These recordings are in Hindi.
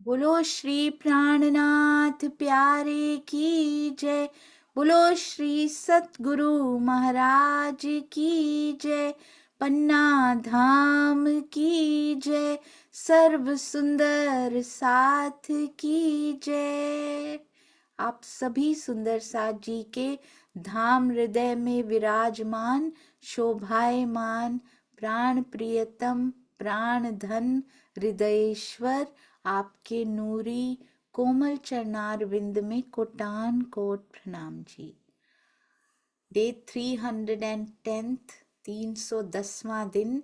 बोलो श्री प्राणनाथ प्यारे की जय। बोलो श्री सतगुरु महाराज की जय। पन्ना धाम की जय। सर्व सुंदर साथ की जय। आप सभी सुंदर साथ जी के धाम हृदय में विराजमान शोभायमान प्राण प्रियतम प्राण धन हृदयेश्वर आपके नूरी कोमल चरणार विंद में कोटान कोट प्रणाम जी। डे 310, 310वां दिन।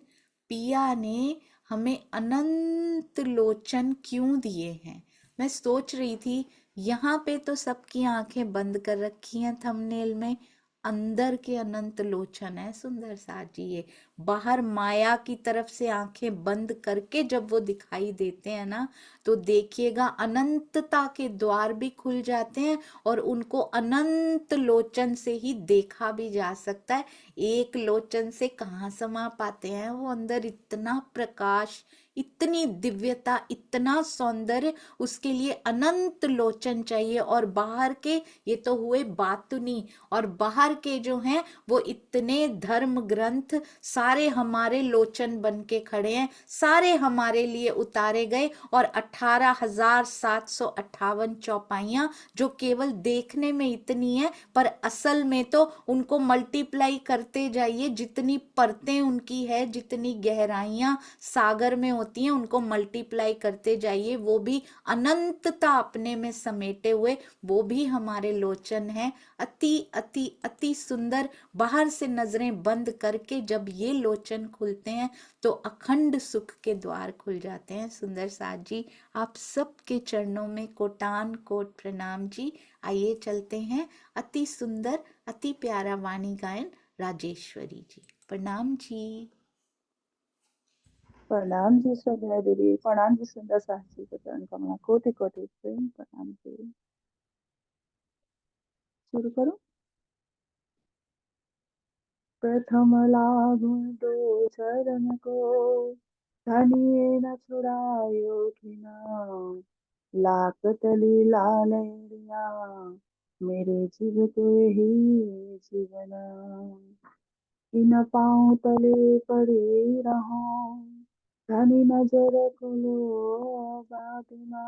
पिया ने हमें अनंत लोचन क्यों दिए हैं। मैं सोच रही थी यहाँ पे तो सबकी आंखें बंद कर रखी हैं थंबनेल में, अंदर के अनंत लोचन है सुंदर साथ जी। ये बाहर माया की तरफ से आंखें बंद करके जब वो दिखाई देते हैं ना, तो देखिएगा अनंतता के द्वार भी खुल जाते हैं और उनको अनंत लोचन से ही देखा भी जा सकता है। एक लोचन से कहाँ समा पाते हैं वो अंदर, इतना प्रकाश, इतनी दिव्यता, इतना सौंदर्य, उसके लिए अनंत लोचन चाहिए। और बाहर के ये तो हुए बातुनी, और बाहर के जो हैं वो इतने धर्म ग्रंथ सारे हमारे लोचन बन के खड़े हैं, सारे हमारे लिए उतारे गए। और 18,758 चौपाइयां जो केवल देखने में इतनी है, पर असल में तो उनको मल्टीप्लाई करते जाइए, जितनी परतें उनकी है, जितनी गहराइयां सागर में होती हैं, उनको मल्टीप्लाई करते जाइए, वो भी अनंतता अपने में समेटे हुए, वो भी हमारे लोचन है। अति अति अति सुंदर। बाहर से नजरें बंद करके जब ये लोचन खुलते हैं तो अखंड सुख के द्वार खुल जाते हैं। सुंदर साथ जी, आप सबके चरणों में कोटान कोट प्रणाम जी। आइए चलते हैं अति सुंदर अति प्यारा वाणी गायन राजेश्वरी जी। प्रणाम जी। प्रणाम जी श्रद्धा दीदी, प्रणाम जी सुंदर साहसी को चरण कमला, कोटि कोटि प्रेम प्रणाम जी। शुरू करो। प्रथम लागू दो चरण को, धनिए न छुड़ायो किना, लाख तली लालैया, मेरे जीव के ही जीवना, इन पाँव तले पड़े रहो, धनी नजर कुलो बादना,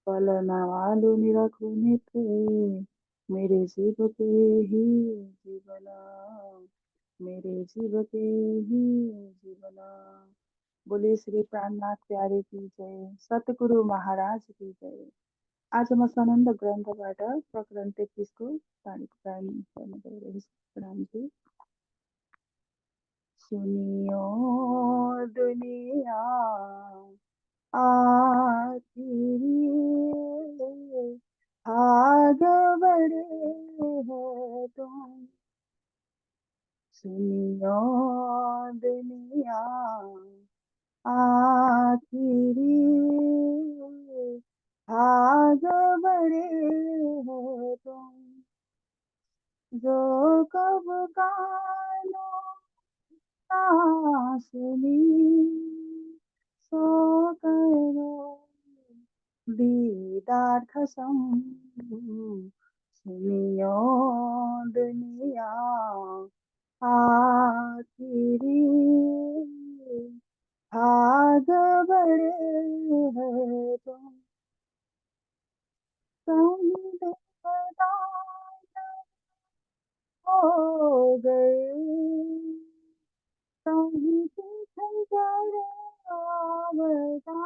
पलना वालु निरखु नित्य, मेरे जीव के ही जीवना, मेरे जीव के ही जीवना। बोले श्री प्राणनाथ प्यारे की जय, सतगुरु महाराज की जय। आज हम स्वानंद ग्रंथबाट प्रकरण 33 को पारायण गर्न गइरहेको प्रणाम जी। सुनियो दुनिया आखिरी, भाग बड़े हो तुम। सुनियो दुनिया आखिरी, भाग बड़े हो तुम। जो कब कानो ना सुनी, सो करो दीदार खसम। सुनियो दुनिया आखिरी, भाग बड़े हो तुम। कहीं बेपरवाह हो गए, कहीं पीछे जरे आवता,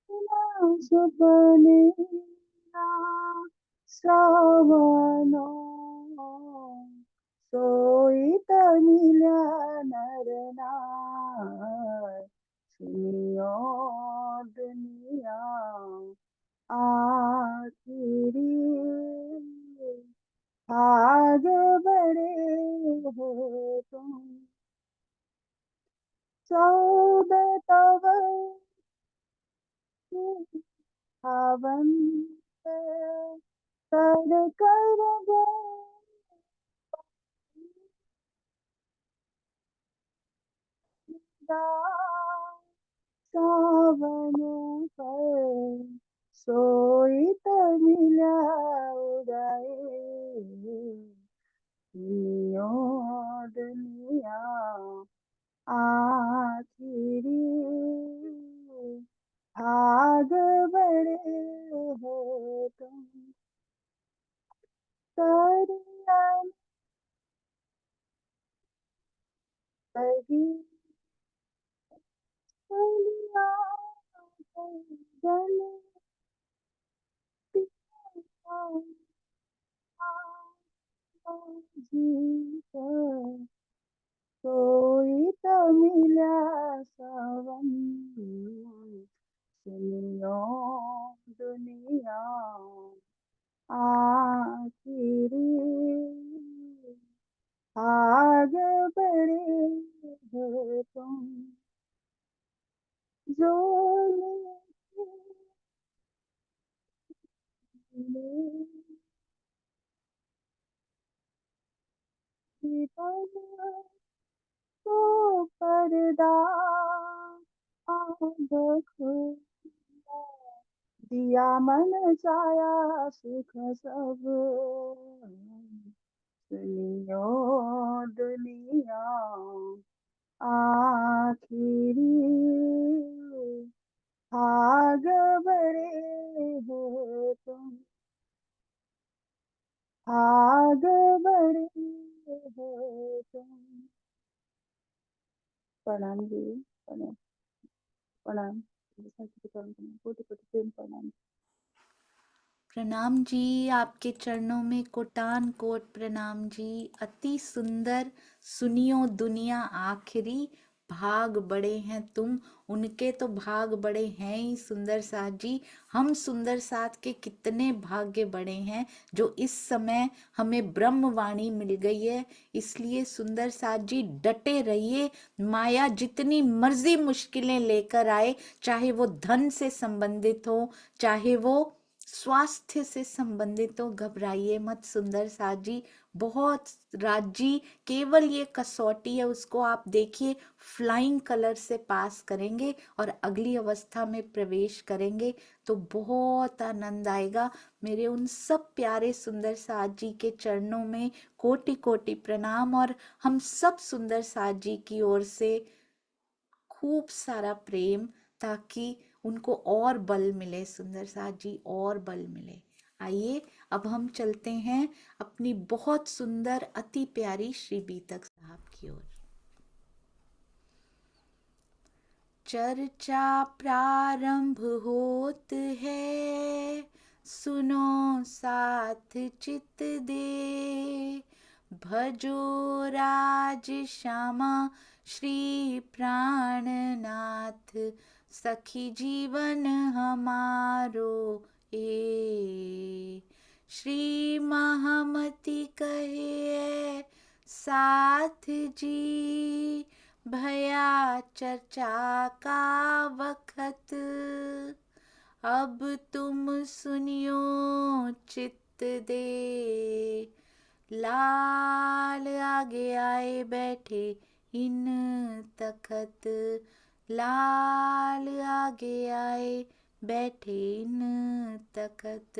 ना सपने ना श्रावणो, सोई तमिला नरनार। सुनियो दुनिया आखिरी, भाग बड़े हो तुम। 14 तव की पावन कर कर सावन पर सोई त मिल्या उड़ाए दुनिया दुनिया आखिरी भाग बड़े हो तुम करिया लगी कलिया जल जी कोई तो मिला सावन सुनियो दुनिया आखिरी आगे बढ़े हो तुम जो तो पर्दा आँख खुला दिया मन चाया सुख सब सुनियो दुनिया आखिरी भाग बड़े हो तुम भाग बड़े हो तुम प्रणाम जी प्रणाम प्रणाम कोटि कोटि प्रेम प्रणाम प्रणाम जी, आपके चरणों में कोटान कोट प्रणाम जी। अति सुंदर सुनियो दुनिया आखिरी भाग बड़े हैं तुम। उनके तो भाग बड़े हैं ही सुंदर साथ जी। हम सुंदर साथ के कितने भाग्य बड़े हैं जो इस समय हमें ब्रह्मवाणी मिल गई है। इसलिए सुंदर साथ जी डटे रहिए। माया जितनी मर्जी मुश्किलें लेकर आए, चाहे वो धन से संबंधित हो, चाहे वो स्वास्थ्य से संबंधित तो घबराइए मत सुंदर साथ जी। बहुत राज जी, केवल ये कसौटी है, उसको आप देखिए फ्लाइंग कलर से पास करेंगे और अगली अवस्था में प्रवेश करेंगे तो बहुत आनंद आएगा। मेरे उन सब प्यारे सुंदर साथ जी के चरणों में कोटि कोटि प्रणाम और हम सब सुंदर साथ जी की ओर से खूब सारा प्रेम, ताकि उनको और बल मिले सुंदर साथ जी, और बल मिले। आइए अब हम चलते हैं अपनी बहुत सुंदर अति प्यारी श्री बीतक साहब की ओर। चर्चा प्रारंभ होत है, सुनो साथ चित दे, भजो राज श्यामा श्री प्राणनाथ, सखी जीवन हमारो ए। श्री महामती कहे साथ जी, भया चर्चा का वक्त, अब तुम सुनियो चित्त दे। लाल आगे आए बैठे इन तखत, लाल आगे आए बैठे इन तखत।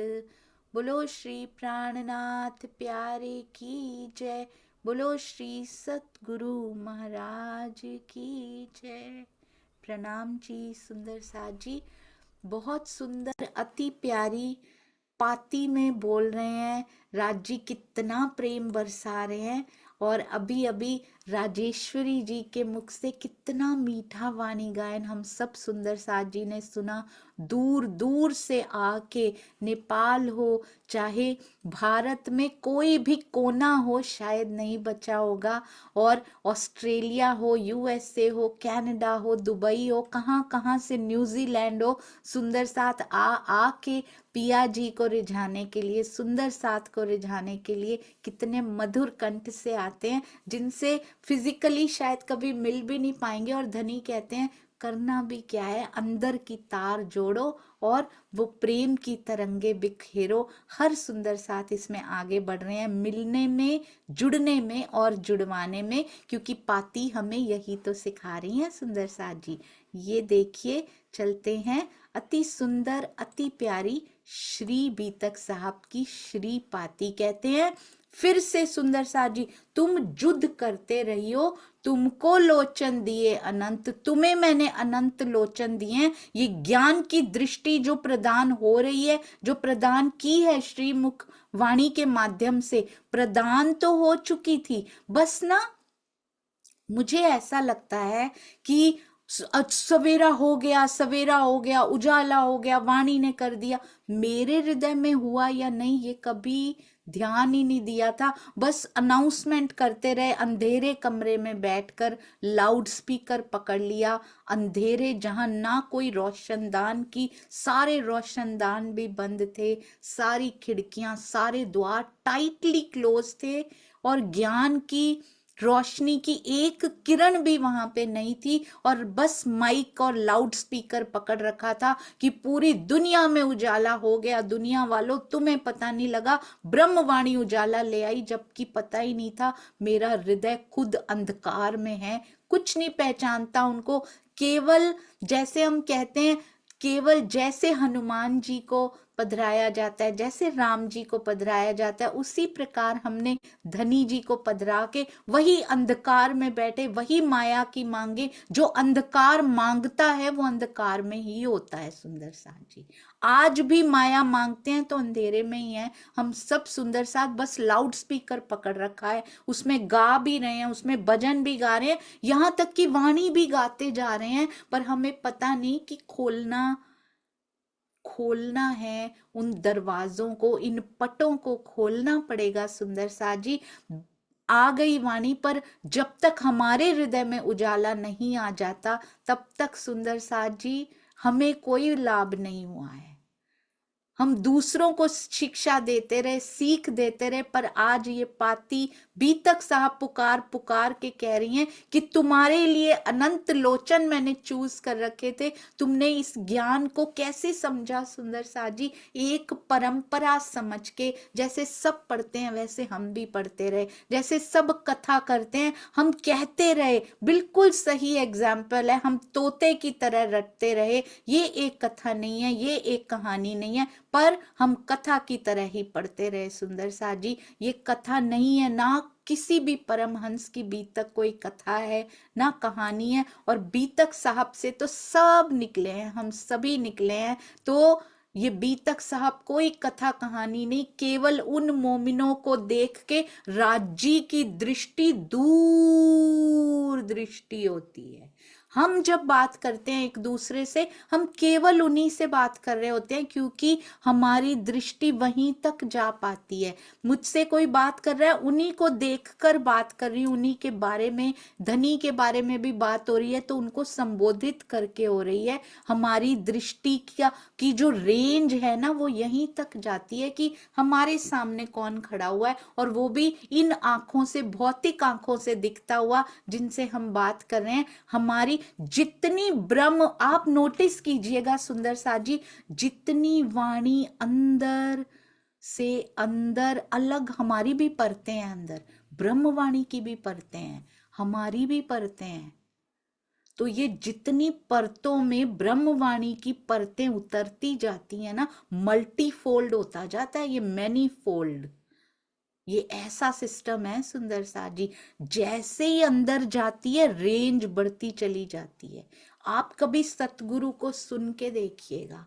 बोलो श्री प्राणनाथ प्यारे की जय, बोलो श्री सतगुरु महाराज की जय। प्रणाम जी सुंदर साथ जी। बहुत सुंदर अति प्यारी पाती में बोल रहे हैं, राज जी कितना प्रेम बरसा रहे हैं। और अभी अभी राजेश्वरी जी के मुख से कितना मीठा वाणी गायन हम सब सुंदर साथ जी ने सुना। दूर दूर से आके, नेपाल हो चाहे भारत में कोई भी कोना हो, शायद नहीं बचा होगा, और ऑस्ट्रेलिया हो, यूएसए हो, कनाडा हो, दुबई हो, कहाँ कहाँ से, न्यूजीलैंड हो, सुंदर साथ आ के पिया जी को रिझाने के लिए, सुंदर साथ को रिझाने के लिए कितने मधुर कंठ से आते हैं, जिनसे फिजिकली शायद कभी मिल भी नहीं पाएंगे। और धनी कहते हैं करना भी क्या है, अंदर की तार जोड़ो और वो प्रेम की तरंगे बिखेरो। हर सुंदर साथ इसमें आगे बढ़ रहे हैं, मिलने में, जुड़ने में और जुड़वाने में, क्योंकि पाती हमें यही तो सिखा रही है सुंदर साथ जी। ये देखिए, चलते हैं अति सुंदर अति प्यारी श्री बीतक साहब की श्री पाती। कहते हैं फिर से सुंदर साथ जी, तुम युद्ध करते रहियो, तुमको लोचन दिए अनंत, तुम्हें मैंने अनंत लोचन दिए हैं। ये ज्ञान की दृष्टि जो प्रदान हो रही है, जो प्रदान की है श्रीमुख वाणी के माध्यम से, प्रदान तो हो चुकी थी, बस ना मुझे ऐसा लगता है कि सवेरा हो गया, सवेरा हो गया, उजाला हो गया, वाणी ने कर दिया। मेरे हृदय में हुआ या नहीं ये कभी ध्यान ही नहीं दिया था। बस अनाउंसमेंट करते रहे, अंधेरे कमरे में बैठकर लाउड स्पीकर पकड़ लिया, अंधेरे जहां ना कोई रोशनदान की, सारे रोशनदान भी बंद थे, सारी खिड़कियां सारे द्वार टाइटली क्लोज थे, और ज्ञान की रोशनी की एक किरण भी वहां पे नहीं थी। और बस माइक और लाउड स्पीकर पकड़ रखा था कि पूरी दुनिया में उजाला हो गया। दुनिया वालों, तुम्हें पता नहीं लगा, ब्रह्मवाणी उजाला ले आई, जबकि पता ही नहीं था मेरा हृदय खुद अंधकार में है, कुछ नहीं पहचानता उनको। केवल जैसे हम कहते हैं, केवल जैसे हनुमान जी को पधराया जाता है, जैसे राम जी को पधराया जाता है, उसी प्रकार हमने धनी जी को पधरा के वही अंधकार में बैठे, वही माया की मांगे। जो अंधकार मांगता है वो अंधकार में ही होता है सुंदर साथ जी। आज भी माया मांगते हैं तो अंधेरे में ही है। हम सब सुंदर साथ बस लाउड स्पीकर पकड़ रखा है, उसमें गा भी रहे हैं, उसमें भजन भी गा रहे हैं, यहाँ तक कि वाणी भी गाते जा रहे हैं, पर हमें पता नहीं कि खोलना है उन दरवाजों को, इन पटों को खोलना पड़ेगा सुंदर साथ जी। आ गई वाणी, पर जब तक हमारे हृदय में उजाला नहीं आ जाता, तब तक सुंदर साथ जी हमें कोई लाभ नहीं हुआ है। हम दूसरों को शिक्षा देते रहे, सीख देते रहे, पर आज ये पाती बीतक साहब पुकार पुकार के कह रही हैं कि तुम्हारे लिए अनंत लोचन मैंने चूज कर रखे थे। तुमने इस ज्ञान को कैसे समझा सुंदर साथ जी? एक परंपरा समझ के, जैसे सब पढ़ते हैं वैसे हम भी पढ़ते रहे, जैसे सब कथा करते हैं हम कहते रहे। बिल्कुल सही एग्जाम्पल है, हम तोते की तरह रटते रहे। ये एक कथा नहीं है, ये एक कहानी नहीं है, पर हम कथा की तरह ही पढ़ते रहे सुंदर साथ जी। ये कथा नहीं है, ना किसी भी परमहंस की बीतक कोई कथा है, ना कहानी है। और बीतक साहब से तो सब निकले हैं, हम सभी निकले हैं। तो ये बीतक साहब कोई कथा कहानी नहीं, केवल उन मोमिनों को देख के राज्य की दृष्टि, दूर दृष्टि होती है। हम जब बात करते हैं एक दूसरे से, हम केवल उन्हीं से बात कर रहे होते हैं, क्योंकि हमारी दृष्टि वहीं तक जा पाती है। मुझसे कोई बात कर रहा है, उन्हीं को देखकर बात कर रही हूँ, उन्हीं के बारे में, धनी के बारे में भी बात हो रही है, तो उनको संबोधित करके हो रही है। हमारी दृष्टि की जो रेंज है ना, वो यहीं तक जाती है कि हमारे सामने कौन खड़ा हुआ है, और वो भी इन आंखों से, भौतिक आंखों से दिखता हुआ जिनसे हम बात कर रहे हैं। हमारी जितनी ब्रह्म, आप नोटिस कीजिएगा सुंदर साथ जी, जितनी वाणी अंदर से अंदर अलग, हमारी भी परतें हैं अंदर, ब्रह्मवाणी की भी परतें हैं, हमारी भी परतें हैं। तो ये जितनी परतों में ब्रह्मवाणी की परतें उतरती जाती है ना, मल्टीफोल्ड होता जाता है, ये मैनी फोल्ड। ये ऐसा सिस्टम है सुंदर साथ जी, जैसे ही अंदर जाती है रेंज बढ़ती चली जाती है। आप कभी सतगुरु को सुन के देखिएगा,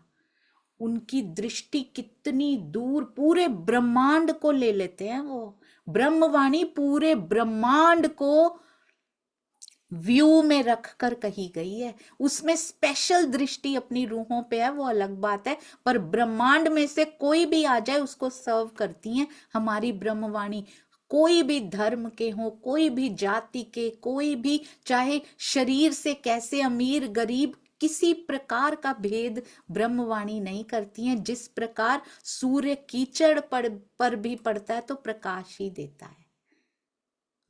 उनकी दृष्टि कितनी दूर, पूरे ब्रह्मांड को ले लेते हैं वो। ब्रह्मवाणी पूरे ब्रह्मांड को व्यू में रखकर कही गई है। उसमें स्पेशल दृष्टि अपनी रूहों पे है, वो अलग बात है, पर ब्रह्मांड में से कोई भी आ जाए उसको सर्व करती हैं हमारी ब्रह्मवाणी। कोई भी धर्म के हो, कोई भी जाति के, कोई भी, चाहे शरीर से कैसे अमीर गरीब, किसी प्रकार का भेद ब्रह्मवाणी नहीं करती हैं। जिस प्रकार सूर्य कीचड़ पर भी पड़ता है तो प्रकाश ही देता है।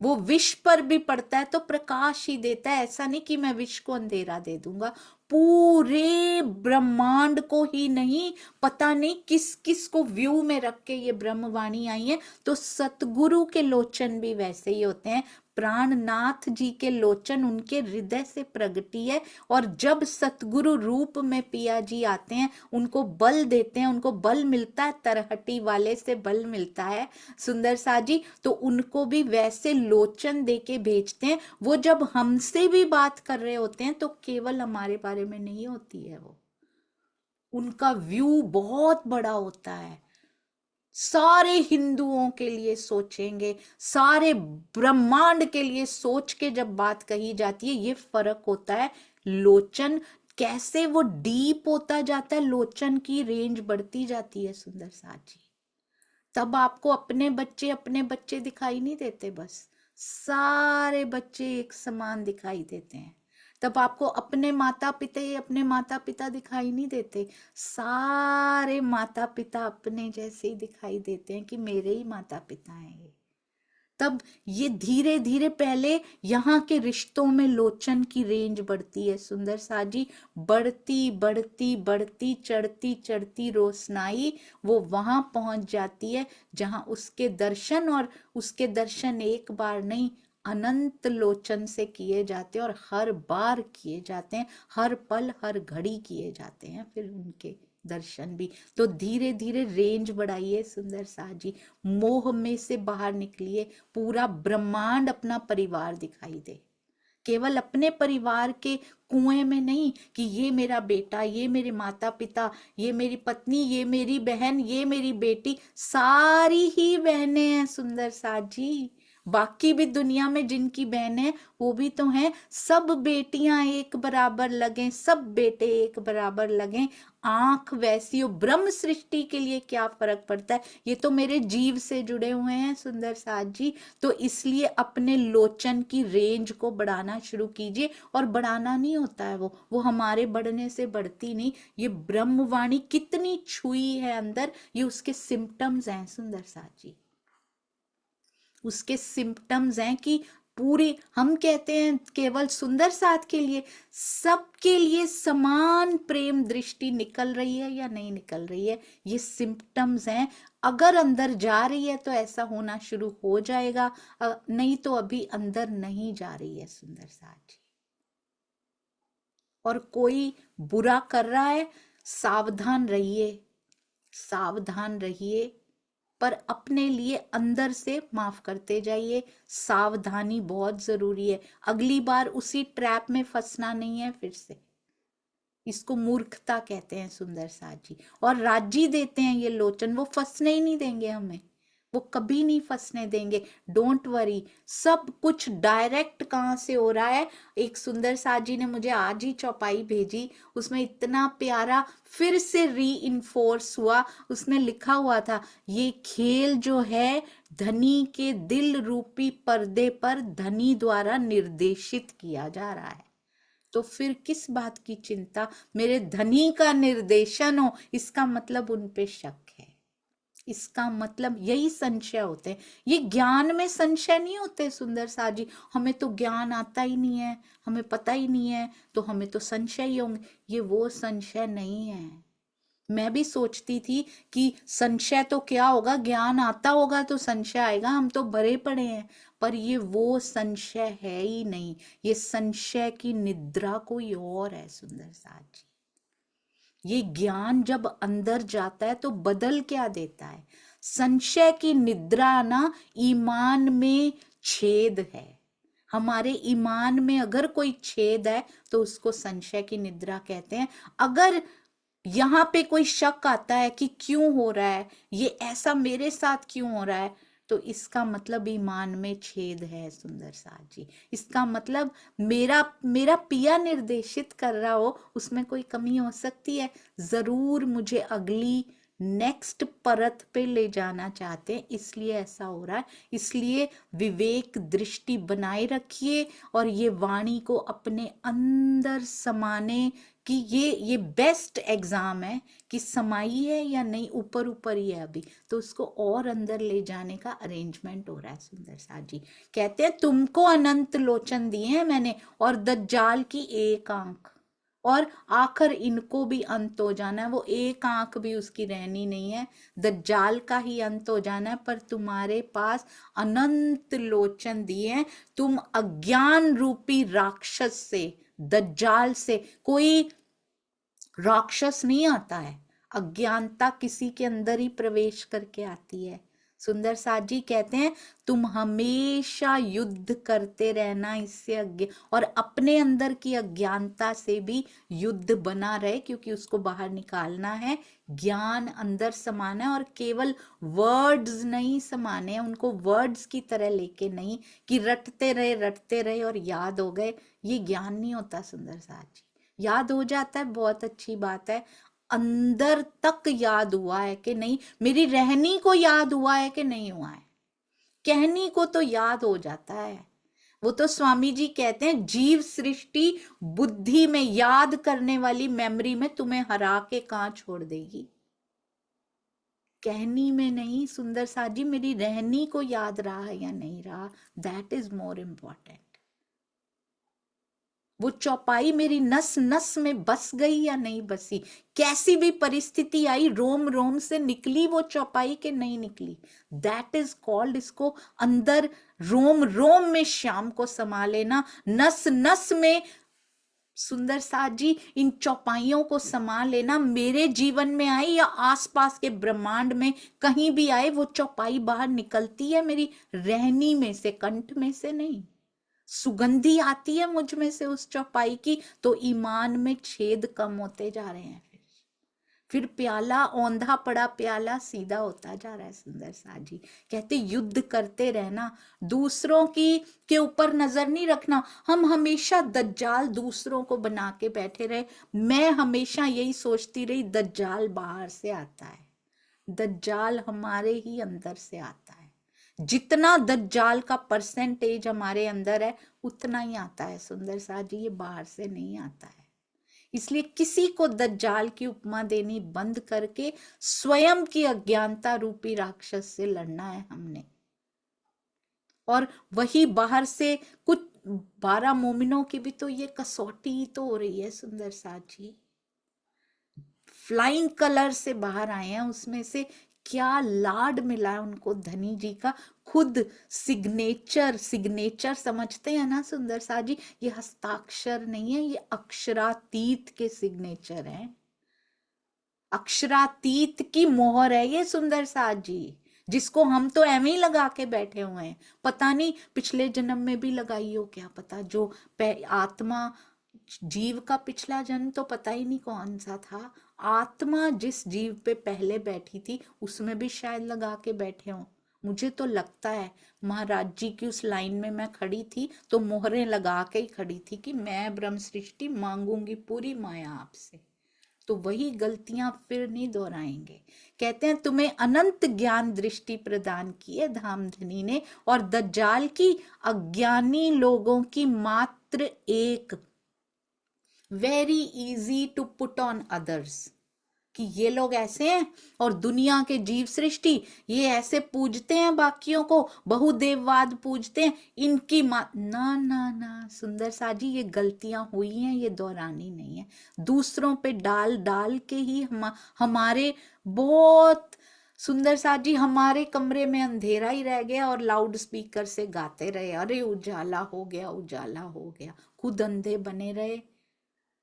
वो विष पर भी पड़ता है तो प्रकाश ही देता है। ऐसा नहीं कि मैं विष को अंधेरा दे दूंगा, पूरे ब्रह्मांड को ही नहीं, पता नहीं किस किस को व्यू में रख के ये ब्रह्मवाणी आई है। तो सतगुरु के लोचन भी वैसे ही होते हैं। प्राणनाथ जी के लोचन उनके हृदय से प्रगटी है, और जब सतगुरु रूप में पिया जी आते हैं, उनको बल देते हैं, उनको बल मिलता है, तरहटी वाले से बल मिलता है सुंदर सा जी, तो उनको भी वैसे लोचन देके भेजते हैं। वो जब हमसे भी बात कर रहे होते हैं तो केवल हमारे बारे में नहीं होती है, वो उनका व्यू बहुत बड़ा होता है, सारे हिंदुओं के लिए सोचेंगे, सारे ब्रह्मांड के लिए सोच के जब बात कही जाती है। ये फर्क होता है। लोचन कैसे वो डीप होता जाता है, लोचन की रेंज बढ़ती जाती है सुंदर साथ जी। तब आपको अपने बच्चे दिखाई नहीं देते, बस सारे बच्चे एक समान दिखाई देते हैं। तब आपको अपने माता पिता दिखाई नहीं देते, सारे माता पिता अपने जैसे ही दिखाई देते हैं कि मेरे ही माता पिता हैं ये। तब ये धीरे धीरे पहले यहाँ के रिश्तों में लोचन की रेंज बढ़ती है सुंदर सा जी, बढ़ती बढ़ती बढ़ती, चढ़ती चढ़ती रोशनाई वो वहां पहुंच जाती है जहां उसके दर्शन, और उसके दर्शन एक बार नहीं, अनंत लोचन से किए जाते हैं, और हर बार किए जाते हैं, हर पल हर घड़ी किए जाते हैं फिर उनके दर्शन भी। तो धीरे धीरे रेंज बढ़ाइए सुंदर सा जी, मोह में से बाहर निकलिए, पूरा ब्रह्मांड अपना परिवार दिखाई दे, केवल अपने परिवार के कुएं में नहीं कि ये मेरा बेटा, ये मेरे माता पिता, ये मेरी पत्नी, ये मेरी बहन, ये मेरी बेटी, सारी ही बहनें हैं सुंदर सा जी। बाकी भी दुनिया में जिनकी बहनें हैं वो भी तो हैं। सब बेटियां एक बराबर लगें, सब बेटे एक बराबर लगें, आंख वैसी हो। ब्रह्म सृष्टि के लिए क्या फर्क पड़ता है, ये तो मेरे जीव से जुड़े हुए हैं सुंदर साथ जी। तो इसलिए अपने लोचन की रेंज को बढ़ाना शुरू कीजिए, और बढ़ाना नहीं होता है वो हमारे बढ़ने से बढ़ती नहीं। ये ब्रह्मवाणी कितनी छुई है अंदर, ये उसके सिम्टम्स हैं सुंदर साथ जी, उसके सिम्टम्स हैं कि पूरी, हम कहते हैं केवल सुंदर साथ के लिए, सबके लिए समान प्रेम दृष्टि निकल रही है या नहीं निकल रही है, ये सिम्टम्स हैं। अगर अंदर जा रही है तो ऐसा होना शुरू हो जाएगा, नहीं तो अभी अंदर नहीं जा रही है सुंदर साथ जी। और कोई बुरा कर रहा है, सावधान रहिए, सावधान रहिए, पर अपने लिए अंदर से माफ करते जाइए। सावधानी बहुत जरूरी है, अगली बार उसी ट्रैप में फंसना नहीं है फिर से। इसको मूर्खता कहते हैं सुंदर साथ जी, और राजी देते हैं ये लोचन, वो फंसने ही नहीं देंगे हमें, वो कभी नहीं फंसने देंगे। डोंट वरी, सब कुछ डायरेक्ट कहाँ से हो रहा है। एक सुंदर साथ जी ने मुझे आज ही चौपाई भेजी, उसमें इतना प्यारा फिर से री इन्फोर्स हुआ। उसने लिखा हुआ था, ये खेल जो है धनी के दिल रूपी पर्दे पर धनी द्वारा निर्देशित किया जा रहा है। तो फिर किस बात की चिंता, मेरे धनी का निर्देशन हो, इसका मतलब उन पे शक है, इसका मतलब यही संशय होते हैं। ये ज्ञान में संशय नहीं होते सुंदर सा जी, हमें तो ज्ञान आता ही नहीं है, हमें पता ही नहीं है, तो हमें तो संशय ही होंगे। ये वो संशय नहीं है। मैं भी सोचती थी कि संशय तो क्या होगा, ज्ञान आता होगा तो संशय आएगा, हम तो भरे पड़े हैं। पर ये वो संशय है ही नहीं, ये संशय की निद्रा कोई और है सुंदर साथ जी। ये ज्ञान जब अंदर जाता है तो बदल क्या देता है। संशय की निद्रा ना ईमान में छेद है, हमारे ईमान में अगर कोई छेद है तो उसको संशय की निद्रा कहते हैं। अगर यहाँ पे कोई शक आता है कि क्यों हो रहा है ये ऐसा, मेरे साथ क्यों हो रहा है, तो इसका मतलब ईमान में छेद है सुंदर साथ जी। इसका मतलब मेरा मेरा पिया निर्देशित कर रहा हो, उसमें कोई कमी हो सकती है, जरूर मुझे अगली नेक्स्ट परत पे ले जाना चाहते हैं, इसलिए ऐसा हो रहा है। इसलिए विवेक दृष्टि बनाए रखिए और ये वाणी को अपने अंदर समाने कि ये बेस्ट एग्जाम है कि समाई है या नहीं, ऊपर ऊपर ही है अभी, तो उसको और अंदर ले जाने का अरेंजमेंट हो रहा है। सुंदर सा जी कहते हैं तुमको अनंत लोचन दिए हैं मैंने और दज्जाल की एक आंख, और आखिर इनको भी अंत हो जाना है, वो एक आंख भी उसकी रहनी नहीं है, दज्जाल का ही अंत हो जाना है। पर तुम्हारे पास अनंत लोचन दिए हैं, तुम अज्ञान रूपी राक्षस से, दज्जाल से कोई राक्षस नहीं आता है, अज्ञानता किसी के अंदर ही प्रवेश करके आती है। सुंदर साथ जी कहते हैं तुम हमेशा युद्ध करते रहना इससे और अपने अंदर की अज्ञानता से भी युद्ध बना रहे, क्योंकि उसको बाहर निकालना है। ज्ञान अंदर समाना है और केवल वर्ड्स नहीं समाने हैं, उनको वर्ड्स की तरह लेके नहीं कि रटते रहे और याद हो गए, ये ज्ञान नहीं होता। सुंदर साथ जी याद हो जाता है, बहुत अच्छी बात है, अंदर तक याद हुआ है कि नहीं, मेरी रहनी को याद हुआ है कि नहीं हुआ है, कहनी को तो याद हो जाता है। वो तो स्वामी जी कहते हैं जीव सृष्टि बुद्धि में याद करने वाली मेमोरी में तुम्हें हरा के कहां छोड़ देगी, कहनी में नहीं। सुंदर साथ जी मेरी रहनी को याद रहा है या नहीं रहा, दैट इज मोर इम्पोर्टेंट। वो चौपाई मेरी नस नस में बस गई या नहीं बसी, कैसी भी परिस्थिति आई रोम रोम से निकली वो चौपाई के नहीं निकली, दैट इज कॉल्ड, इसको अंदर रोम रोम में श्याम को समा लेना, नस नस में सुंदर साथ जी इन चौपाइयों को समा लेना। मेरे जीवन में आए या आसपास के ब्रह्मांड में कहीं भी आए, वो चौपाई बाहर निकलती है मेरी रहनी में से, कंठ में से नहीं। सुगंधी आती है मुझ में से उस चौपाई की, तो ईमान में छेद कम होते जा रहे हैं। फिर प्याला औंधा पड़ा, प्याला सीधा होता जा रहा है। सुंदर सा जी कहते युद्ध करते रहना, दूसरों की के ऊपर नजर नहीं रखना। हम हमेशा दज्जाल दूसरों को बना के बैठे रहे, मैं हमेशा यही सोचती रही दज्जाल बाहर से आता है, दज्जाल हमारे ही अंदर से आता है। जितना दज्जाल का परसेंटेज हमारे अंदर है उतना ही आता है। सुंदर सा जी ये बाहर से नहीं आता है। इसलिए किसी को दज्जाल की उपमा देनी बंद करके स्वयं की अज्ञानता रूपी राक्षस से लड़ना है हमने। और वही बाहर से कुछ 12 मोमिनों की भी तो ये कसौटी तो हो रही है। सुंदर साथ जी फ्लाइंग कलर से बाहर आए हैं, उसमें से क्या लाड मिला है उनको धनी जी का, खुद सिग्नेचर समझते हैं ना सुंदर सा जी, ये हस्ताक्षर नहीं है, ये अक्षरातीत के सिग्नेचर हैं, अक्षरातीत की मोहर है ये सुंदर सा जी, जिसको हम तो एवं ही लगा के बैठे हुए हैं। पता नहीं पिछले जन्म में भी लगाई हो, क्या पता, जो आत्मा जीव का पिछला जन्म तो पता ही नहीं कौन सा था, आत्मा जिस जीव पे पहले बैठी थी उसमें भी शायद लगा के बैठे हो। मुझे तो लगता है महाराज जी की उस लाइन में मैं खड़ी थी तो मोहरें लगा के ही खड़ी थी कि मैं ब्रह्म सृष्टि मांगूंगी पूरी माया आपसे, तो वही गलतियां फिर नहीं दोहराएंगे। कहते हैं तुम्हें अनंत ज्ञान दृष्टि प्रदान की है धामधनी ने, और दज्जाल की अज्ञानी लोगों की मात्र एक, very easy to put on others, कि ये लोग ऐसे हैं और दुनिया के जीव सृष्टि ये ऐसे पूजते हैं, बाकियों को बहुदेववाद पूजते हैं, इनकी ना ना ना सुंदर सा जी ये गलतियां हुई हैं, ये दोहरानी नहीं है। दूसरों पे डाल डाल के ही हमारे बहुत सुंदर सा जी हमारे कमरे में अंधेरा ही रह गया और लाउड स्पीकर से गाते रहे अरे उजाला हो गया, उजाला हो गया, खुद अंधे बने रहे,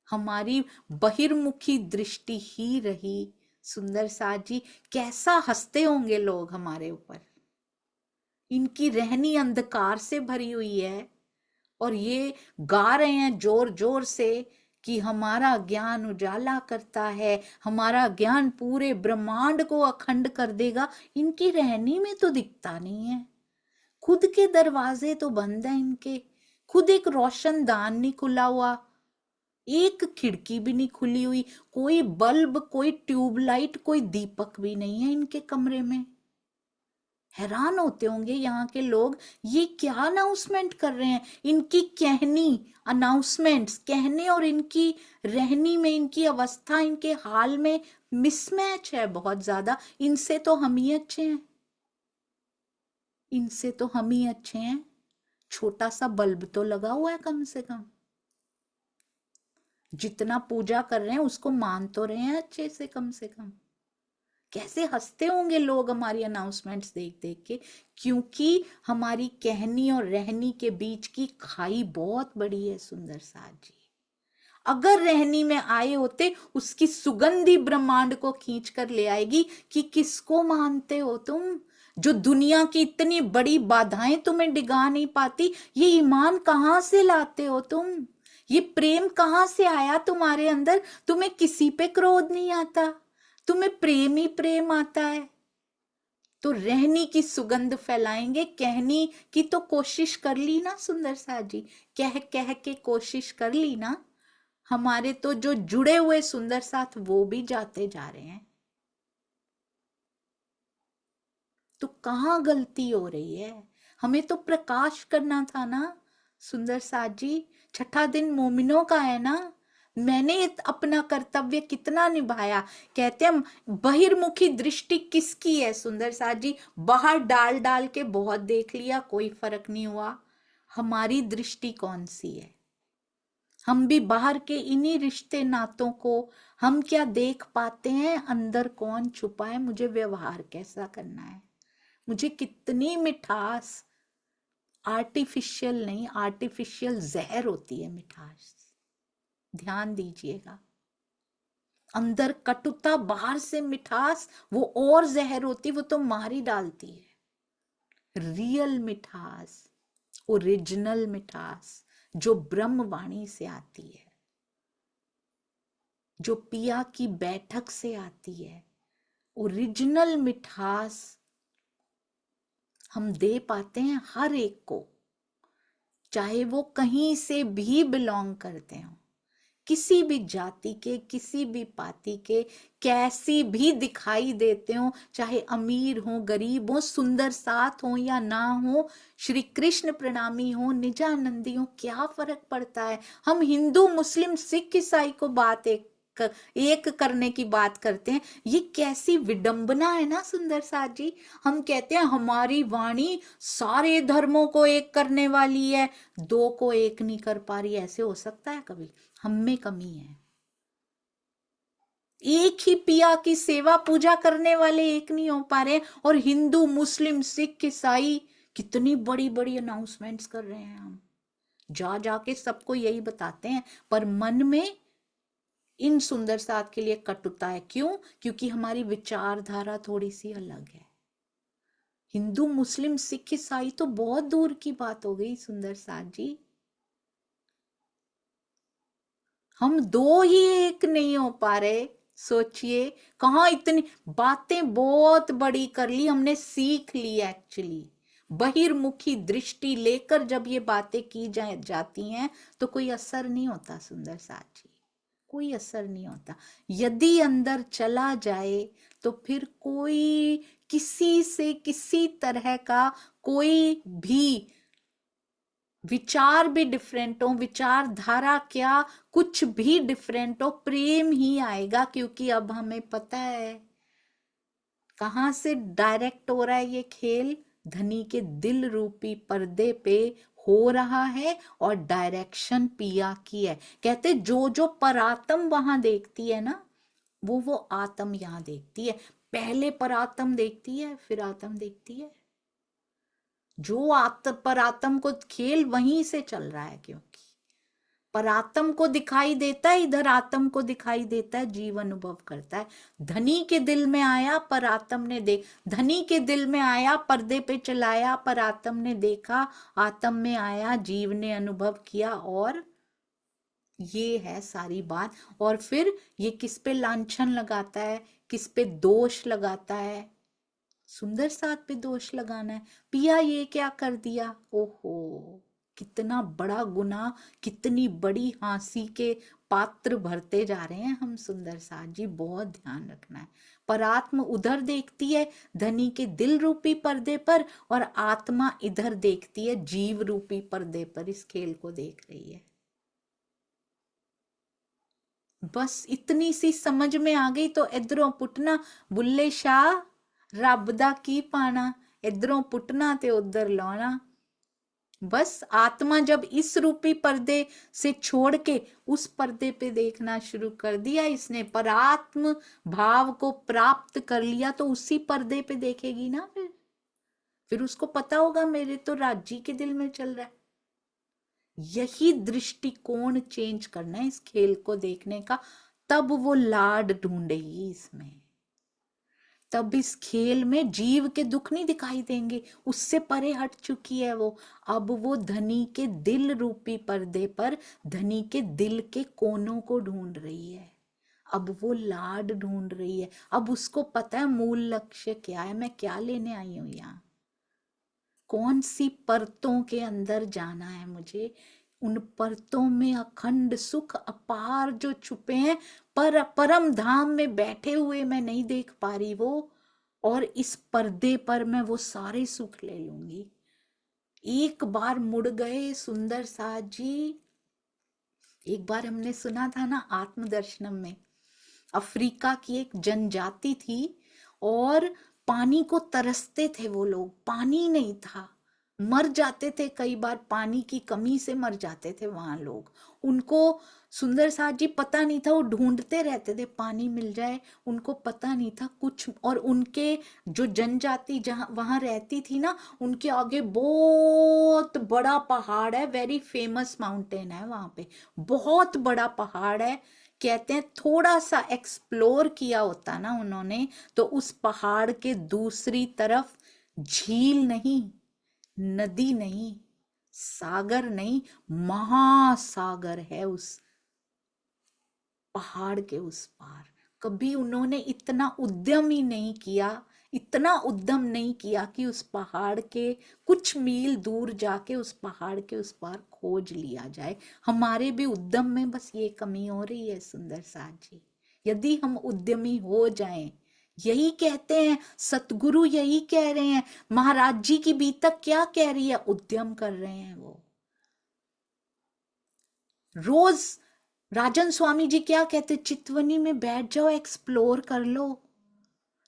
हमारी बहिर्मुखी दृष्टि ही रही। सुंदर साथ जी कैसा हंसते होंगे लोग हमारे ऊपर, इनकी रहनी अंधकार से भरी हुई है और ये गा रहे हैं जोर जोर से कि हमारा ज्ञान उजाला करता है, हमारा ज्ञान पूरे ब्रह्मांड को अखंड कर देगा। इनकी रहनी में तो दिखता नहीं है, खुद के दरवाजे तो बंद है इनके, खुद एक रोशनदान नहीं खुला हुआ, एक खिड़की भी नहीं खुली हुई, कोई बल्ब, कोई ट्यूबलाइट, कोई दीपक भी नहीं है इनके कमरे में। हैरान होते होंगे यहाँ के लोग, ये क्या अनाउंसमेंट कर रहे हैं। इनकी कहनी, अनाउंसमेंट्स कहने और इनकी रहनी में, इनकी अवस्था, इनके हाल में मिसमैच है बहुत ज्यादा। इनसे तो हम ही अच्छे हैं, इनसे तो हम ही अच्छे हैं। छोटा सा बल्ब तो लगा हुआ है कम से कम, जितना पूजा कर रहे हैं उसको मान तो रहे हैं अच्छे से कम से कम। कैसे हंसते होंगे लोग हमारी अनाउंसमेंट्स देख देख के, क्योंकि हमारी कहनी और रहनी के बीच की खाई बहुत बड़ी है सुंदर साथ जी। अगर रहनी में आए होते, उसकी सुगंधी ब्रह्मांड को खींच कर ले आएगी कि किसको मानते हो तुम, जो दुनिया की इतनी बड़ी बाधाएं तुम्हें डिगा नहीं पाती। ये ईमान कहां से लाते हो तुम, ये प्रेम कहां से आया तुम्हारे अंदर। तुम्हें किसी पे क्रोध नहीं आता, तुम्हें प्रेम ही प्रेम आता है। तो रहनी की सुगंध फैलाएंगे, कहनी की तो कोशिश कर ली ना सुंदर साथ जी, कह कह के कोशिश कर ली ना। हमारे तो जो जुड़े हुए सुंदर साथ वो भी जाते जा रहे हैं। तो कहाँ गलती हो रही है, हमें तो प्रकाश करना था ना सुंदर साथ जी। छठा दिन मोमिनों का है ना, मैंने अपना कर्तव्य कितना निभाया। कहते हैं बहिर्मुखी दृष्टि किसकी है सुंदर साथ जी, बाहर डाल डाल के बहुत देख लिया, कोई फर्क नहीं हुआ। हमारी दृष्टि कौन सी है, हम भी बाहर के इन्हीं रिश्ते नातों को हम क्या देख पाते हैं, अंदर कौन छुपा है, मुझे व्यवहार कैसा करना है, मुझे कितनी मिठास, आर्टिफिशियल नहीं, आर्टिफिशियल जहर होती है मिठास, ध्यान दीजिएगा। अंदर कटुता, बाहर से मिठास, वो और जहर होती, वो तो मार ही डालती है। रियल मिठास, ओरिजिनल मिठास जो ब्रह्म वाणी से आती है, जो पिया की बैठक से आती है, ओरिजिनल मिठास हम दे पाते हैं हर एक को, चाहे वो कहीं से भी बिलोंग करते हो, किसी भी जाति के, किसी भी पाति के, कैसी भी दिखाई देते हो, चाहे अमीर हो, गरीब हो, सुंदर साथ हो या ना हो, श्री कृष्ण प्रणामी हो, निजानंदी हो, क्या फर्क पड़ता है। हम हिंदू, मुस्लिम, सिख, ईसाई को बात एक करने की बात करते हैं। ये कैसी विडंबना है ना सुंदर साथ जी। हम कहते हैं हमारी वाणी सारे धर्मों को एक करने वाली है, दो को एक नहीं कर पा रही। ऐसे हो सकता है कभी, हम में कमी है। एक ही पिया की सेवा पूजा करने वाले एक नहीं हो पा रहे, और हिंदू, मुस्लिम, सिख, ईसाई कितनी बड़ी बड़ी अनाउंसमेंट्स कर रहे हैं। हम जा जाके सबको यही बताते हैं, पर मन में इन सुंदर साथ के लिए कटुता है। क्यों? क्योंकि हमारी विचारधारा थोड़ी सी अलग है। हिंदू, मुस्लिम, सिख, ईसाई तो बहुत दूर की बात हो गई सुंदर साथ जी, हम दो ही एक नहीं हो पा रहे। सोचिए, कहाँ इतनी बातें बहुत बड़ी कर ली हमने, सीख ली एक्चुअली। बहिर्मुखी दृष्टि लेकर जब ये बातें की जाती हैं तो कोई असर नहीं होता सुंदर साथ जी, कोई असर नहीं होता। यदि अंदर चला जाए तो फिर कोई किसी से किसी तरह का कोई भी विचार भी डिफरेंट हो, विचारधारा क्या, कुछ भी डिफरेंट हो, प्रेम ही आएगा। क्योंकि अब हमें पता है कहां से डायरेक्ट हो रहा है ये खेल, धनी के दिल रूपी पर्दे पे हो रहा है, और डायरेक्शन पिया की है। कहते जो जो परात्म वहां देखती है ना, वो आत्म यहाँ देखती है। पहले परात्म देखती है, फिर आत्म देखती है। जो परात्म को खेल वहीं से चल रहा है, क्योंकि परात्म को दिखाई देता है, इधर आत्म को दिखाई देता है, जीव अनुभव करता है। धनी के दिल में आया, परात्म ने धनी के दिल में आया, पर्दे पे चलाया, परात्म ने देखा, आत्म में आया, जीव ने अनुभव किया। और ये है सारी बात। और फिर ये किस पे लांछन लगाता है, किस पे दोष लगाता है, सुंदर साथ पे दोष लगाना है। पिया ये क्या कर दिया, ओहो, कितना बड़ा गुनाह, कितनी बड़ी हाँसी के पात्र भरते जा रहे हैं हम सुंदर साथ जी। बहुत ध्यान रखना है। परात्म उधर देखती है धनी के दिल रूपी पर्दे पर, और आत्मा इधर देखती है जीव रूपी पर्दे पर, इस खेल को देख रही है। बस इतनी सी समझ में आ गई तो इधरों पुटना बुल्ले शाह रब दा की पाना, इधरों पुटना ते उधर लाना। बस आत्मा जब इस रूपी पर्दे से छोड़ के उस पर्दे पे देखना शुरू कर दिया इसने, परात्म भाव को प्राप्त कर लिया, तो उसी पर्दे पे देखेगी ना। फिर उसको पता होगा मेरे तो राजी के दिल में चल रहा है। यही दृष्टिकोण चेंज करना है इस खेल को देखने का, तब वो लाड ढूंढेगी इसमें। तब इस खेल में जीव के दुख नहीं दिखाई देंगे, उससे परे हट चुकी है वो। अब वो धनी के दिल रूपी पर्दे पर धनी के दिल के कोनों को ढूंढ रही है। अब वो लाड ढूंढ रही है। अब उसको पता है मूल लक्ष्य क्या है, मैं क्या लेने आई हूं यहाँ, कौन सी परतों के अंदर जाना है मुझे। उन परतों में अखंड सुख अपार जो छुपे हैं, पर परम धाम में बैठे हुए मैं नहीं देख पा रही वो, और इस पर्दे पर मैं वो सारे सुख ले लूंगी। एक बार मुड़ गए सुंदर साथ जी। एक बार हमने सुना था ना आत्मदर्शनम में, अफ्रीका की एक जनजाति थी और पानी को तरसते थे वो लोग, पानी नहीं था, मर जाते थे कई बार, पानी की कमी से मर जाते थे वहां लोग। उनको सुंदर साथ जी पता नहीं था, वो ढूंढते रहते थे पानी मिल जाए, उनको पता नहीं था कुछ। और उनके जो जनजाति जहां वहां रहती थी ना, उनके आगे बहुत बड़ा पहाड़ है, वेरी फेमस माउंटेन है वहां पे, बहुत बड़ा पहाड़ है। कहते हैं थोड़ा सा एक्सप्लोर किया होता ना उन्होंने, तो उस पहाड़ के दूसरी तरफ झील नहीं, नदी नहीं, सागर नहीं, महासागर है उस पहाड़ के उस पार। कभी उन्होंने इतना उद्यम ही नहीं किया, इतना उद्यम नहीं किया कि उस पहाड़ के कुछ मील दूर जाके उस पहाड़ के उस पार खोज लिया जाए। हमारे भी उद्यम में बस ये कमी हो रही है सुंदर साथ जी। यदि हम उद्यमी हो जाएं, यही कहते हैं सतगुरु, यही कह रहे हैं, महाराज जी की बीतक क्या कह रही है, उद्यम कर रहे हैं वो। रोज राजन स्वामी जी क्या कहते, चितवनी में बैठ जाओ, एक्सप्लोर कर लो।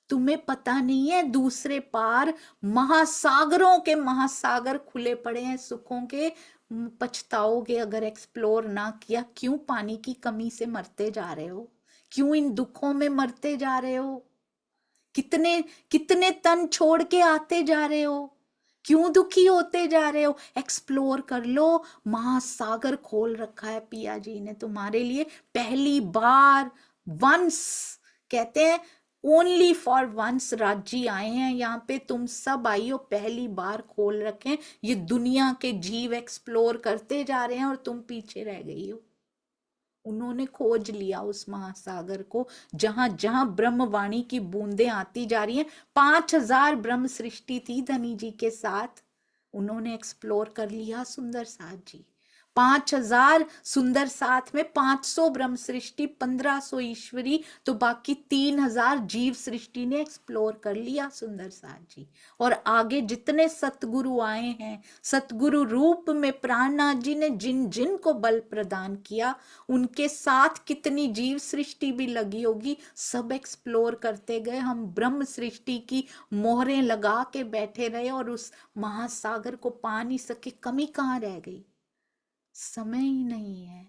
तुम्हें पता नहीं है दूसरे पार महासागरों के महासागर खुले पड़े हैं सुखों के, पछताओगे अगर एक्सप्लोर ना किया। क्यों पानी की कमी से मरते जा रहे हो, क्यों इन दुखों में मरते जा रहे हो, कितने कितने तन छोड़ के आते जा रहे हो, क्यों दुखी होते जा रहे हो। एक्सप्लोर कर लो, महासागर खोल रखा है पिया जी ने तुम्हारे लिए। पहली बार, वंस, कहते हैं ओनली फॉर वंस राजी आए हैं यहाँ पे, तुम सब आई हो, पहली बार खोल रखे। ये दुनिया के जीव एक्सप्लोर करते जा रहे हैं और तुम पीछे रह गई हो। उन्होंने खोज लिया उस महासागर को, जहां जहां ब्रह्मवाणी की बूंदें आती जा रही हैं। 5000 ब्रह्म सृष्टि थी धनी जी के साथ, उन्होंने एक्सप्लोर कर लिया सुंदर साथ जी। 5000 सुंदर साथ में 500 ब्रह्म सृष्टि, 1500 ईश्वरी, तो बाकी 3000 जीव सृष्टि ने एक्सप्लोर कर लिया सुंदर साथ जी। और आगे जितने सतगुरु आए हैं, सतगुरु रूप में प्राणनाथ जी ने जिन जिन को बल प्रदान किया, उनके साथ कितनी जीव सृष्टि भी लगी होगी, सब एक्सप्लोर करते गए। हम ब्रह्म सृष्टि की मोहरें लगा के बैठे रहे और उस महासागर को पा नहीं सके। कमी कहाँ रह गई, समय ही नहीं है,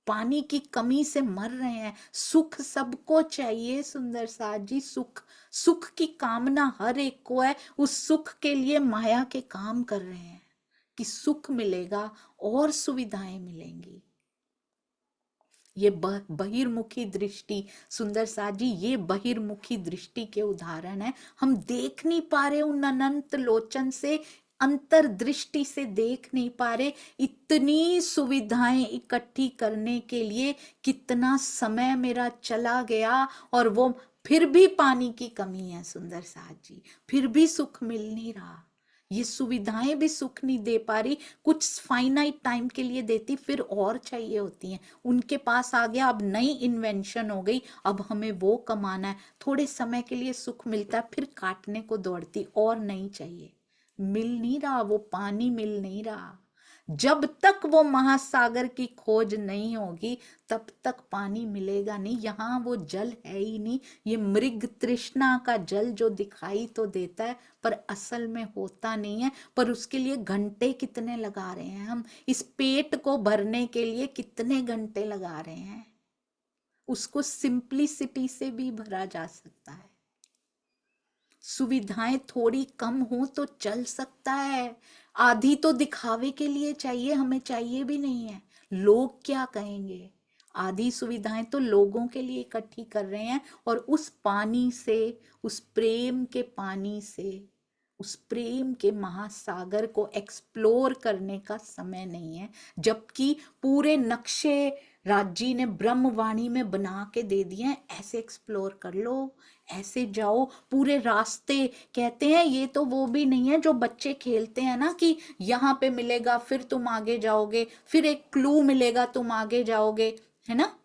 पानी की कमी से मर रहे हैं। सुख सबको चाहिए सुंदर साथ जी, सुख, सुख की कामना हर एक को है। उस सुख के लिए माया के काम कर रहे हैं कि सुख मिलेगा और सुविधाएं मिलेंगी। ये बहिर्मुखी दृष्टि सुंदर साथ जी, ये बहिर्मुखी दृष्टि के उदाहरण है। हम देख नहीं पा रहे उन अनंत लोचन से, अंतर्दृष्टि से देख नहीं पा रहे। इतनी सुविधाएं इकट्ठी करने के लिए कितना समय मेरा चला गया, और वो फिर भी पानी की कमी है सुंदर साथ जी, फिर भी सुख मिल नहीं रहा। ये सुविधाएं भी सुख नहीं दे पा रही, कुछ फाइनाइट टाइम के लिए देती, फिर और चाहिए होती हैं। उनके पास आ गया, अब नई इन्वेंशन हो गई, अब हमें वो कमाना है। थोड़े समय के लिए सुख मिलता है, फिर काटने को दौड़ती, और नहीं चाहिए। मिल नहीं रहा वो पानी, मिल नहीं रहा। जब तक वो महासागर की खोज नहीं होगी तब तक पानी मिलेगा नहीं। यहाँ वो जल है ही नहीं। ये मृग तृष्णा का जल जो दिखाई तो देता है पर असल में होता नहीं है। पर उसके लिए घंटे कितने लगा रहे हैं हम, इस पेट को भरने के लिए कितने घंटे लगा रहे हैं। उसको सिंप्लिसिटी से भी भरा जा सकता है। सुविधाएं थोड़ी कम हो तो चल सकता है, आधी तो दिखावे के लिए चाहिए, हमें चाहिए भी नहीं है। लोग क्या कहेंगे? आधी सुविधाएं तो लोगों के लिए इकट्ठी कर रहे हैं, और उस पानी से, उस प्रेम के पानी से, उस प्रेम के महासागर को एक्सप्लोर करने का समय नहीं है। जबकि पूरे नक्शे राजी ने ब्रह्मवाणी में बना के दे दिए हैं, ऐसे एक्सप्लोर कर लो, ऐसे जाओ। पूरे रास्ते कहते हैं, ये तो वो भी नहीं है जो बच्चे खेलते हैं ना, कि यहाँ पे मिलेगा फिर तुम आगे जाओगे, फिर एक क्लू मिलेगा तुम आगे जाओगे, है ना।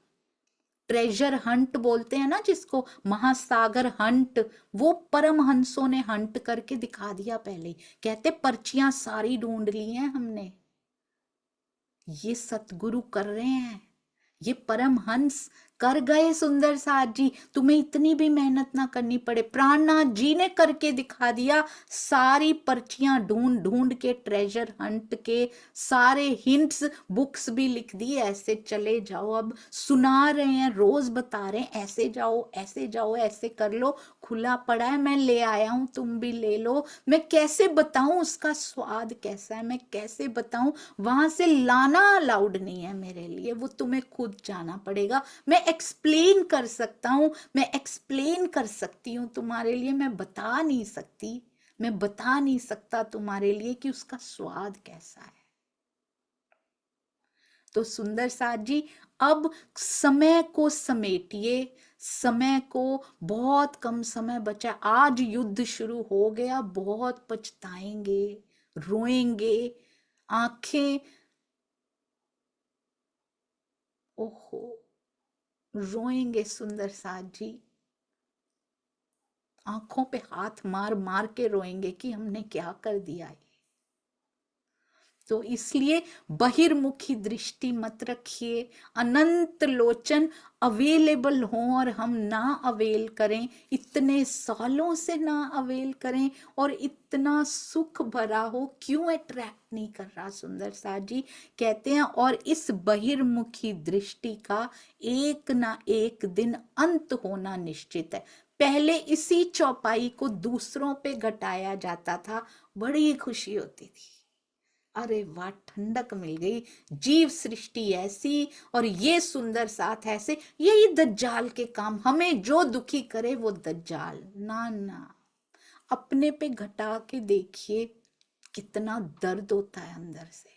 ट्रेजर हंट बोलते हैं ना जिसको, महासागर हंट, वो परमहंसों ने हंट करके दिखा दिया पहले। कहते पर्चियां सारी ढूंढ ली हैं हमने। ये सतगुरु कर रहे हैं, ये परमहंस कर गए सुंदर साथ जी। तुम्हें इतनी भी मेहनत ना करनी पड़े, प्राणनाथ जी ने करके दिखा दिया। सारी पर्चियां ढूंढ ढूंढ के, ट्रेजर हंट के सारे हिंट्स, बुक्स भी लिख दी, ऐसे चले जाओ। अब सुना रहे हैं, रोज बता रहे हैं, ऐसे जाओ, ऐसे जाओ, ऐसे कर लो, खुला पड़ा है, मैं ले आया हूं, तुम भी ले लो। मैं कैसे बताऊं उसका स्वाद कैसा है, मैं कैसे बताऊं, वहां से लाना अलाउड नहीं है मेरे लिए, वो तुम्हें खुद जाना पड़ेगा। मैं एक्सप्लेन कर सकता हूं, मैं एक्सप्लेन कर सकती हूँ तुम्हारे लिए, मैं बता नहीं सकती, मैं बता नहीं सकता तुम्हारे लिए कि उसका स्वाद कैसा है। तो सुंदर साथ जी, अब समय को समेटिए, समय को, बहुत कम समय बचा, आज युद्ध शुरू हो गया, बहुत पछताएंगे, रोएंगे, आंखें, ओहो, रोएंगे सुंदर साथ जी, आंखों पे हाथ मार मार के रोएंगे कि हमने क्या कर दिया है। तो इसलिए बहिर्मुखी दृष्टि मत रखिए, अनंत लोचन अवेलेबल हो और हम ना अवेल करें, इतने सालों से ना अवेल करें, और इतना सुख भरा हो, क्यों अट्रैक्ट नहीं कर रहा? सुंदर साथ जी कहते हैं, और इस बहिर्मुखी दृष्टि का एक ना एक दिन अंत होना निश्चित है। पहले इसी चौपाई को दूसरों पे घटाया जाता था, बड़ी खुशी होती थी, अरे वाह ठंडक मिल गई, जीव सृष्टि ऐसी और ये सुंदर साथ ऐसे। यही दज्जाल के काम, हमें जो दुखी करे वो दज्जाल। ना ना, अपने पे घटा के देखिए कितना दर्द होता है अंदर से।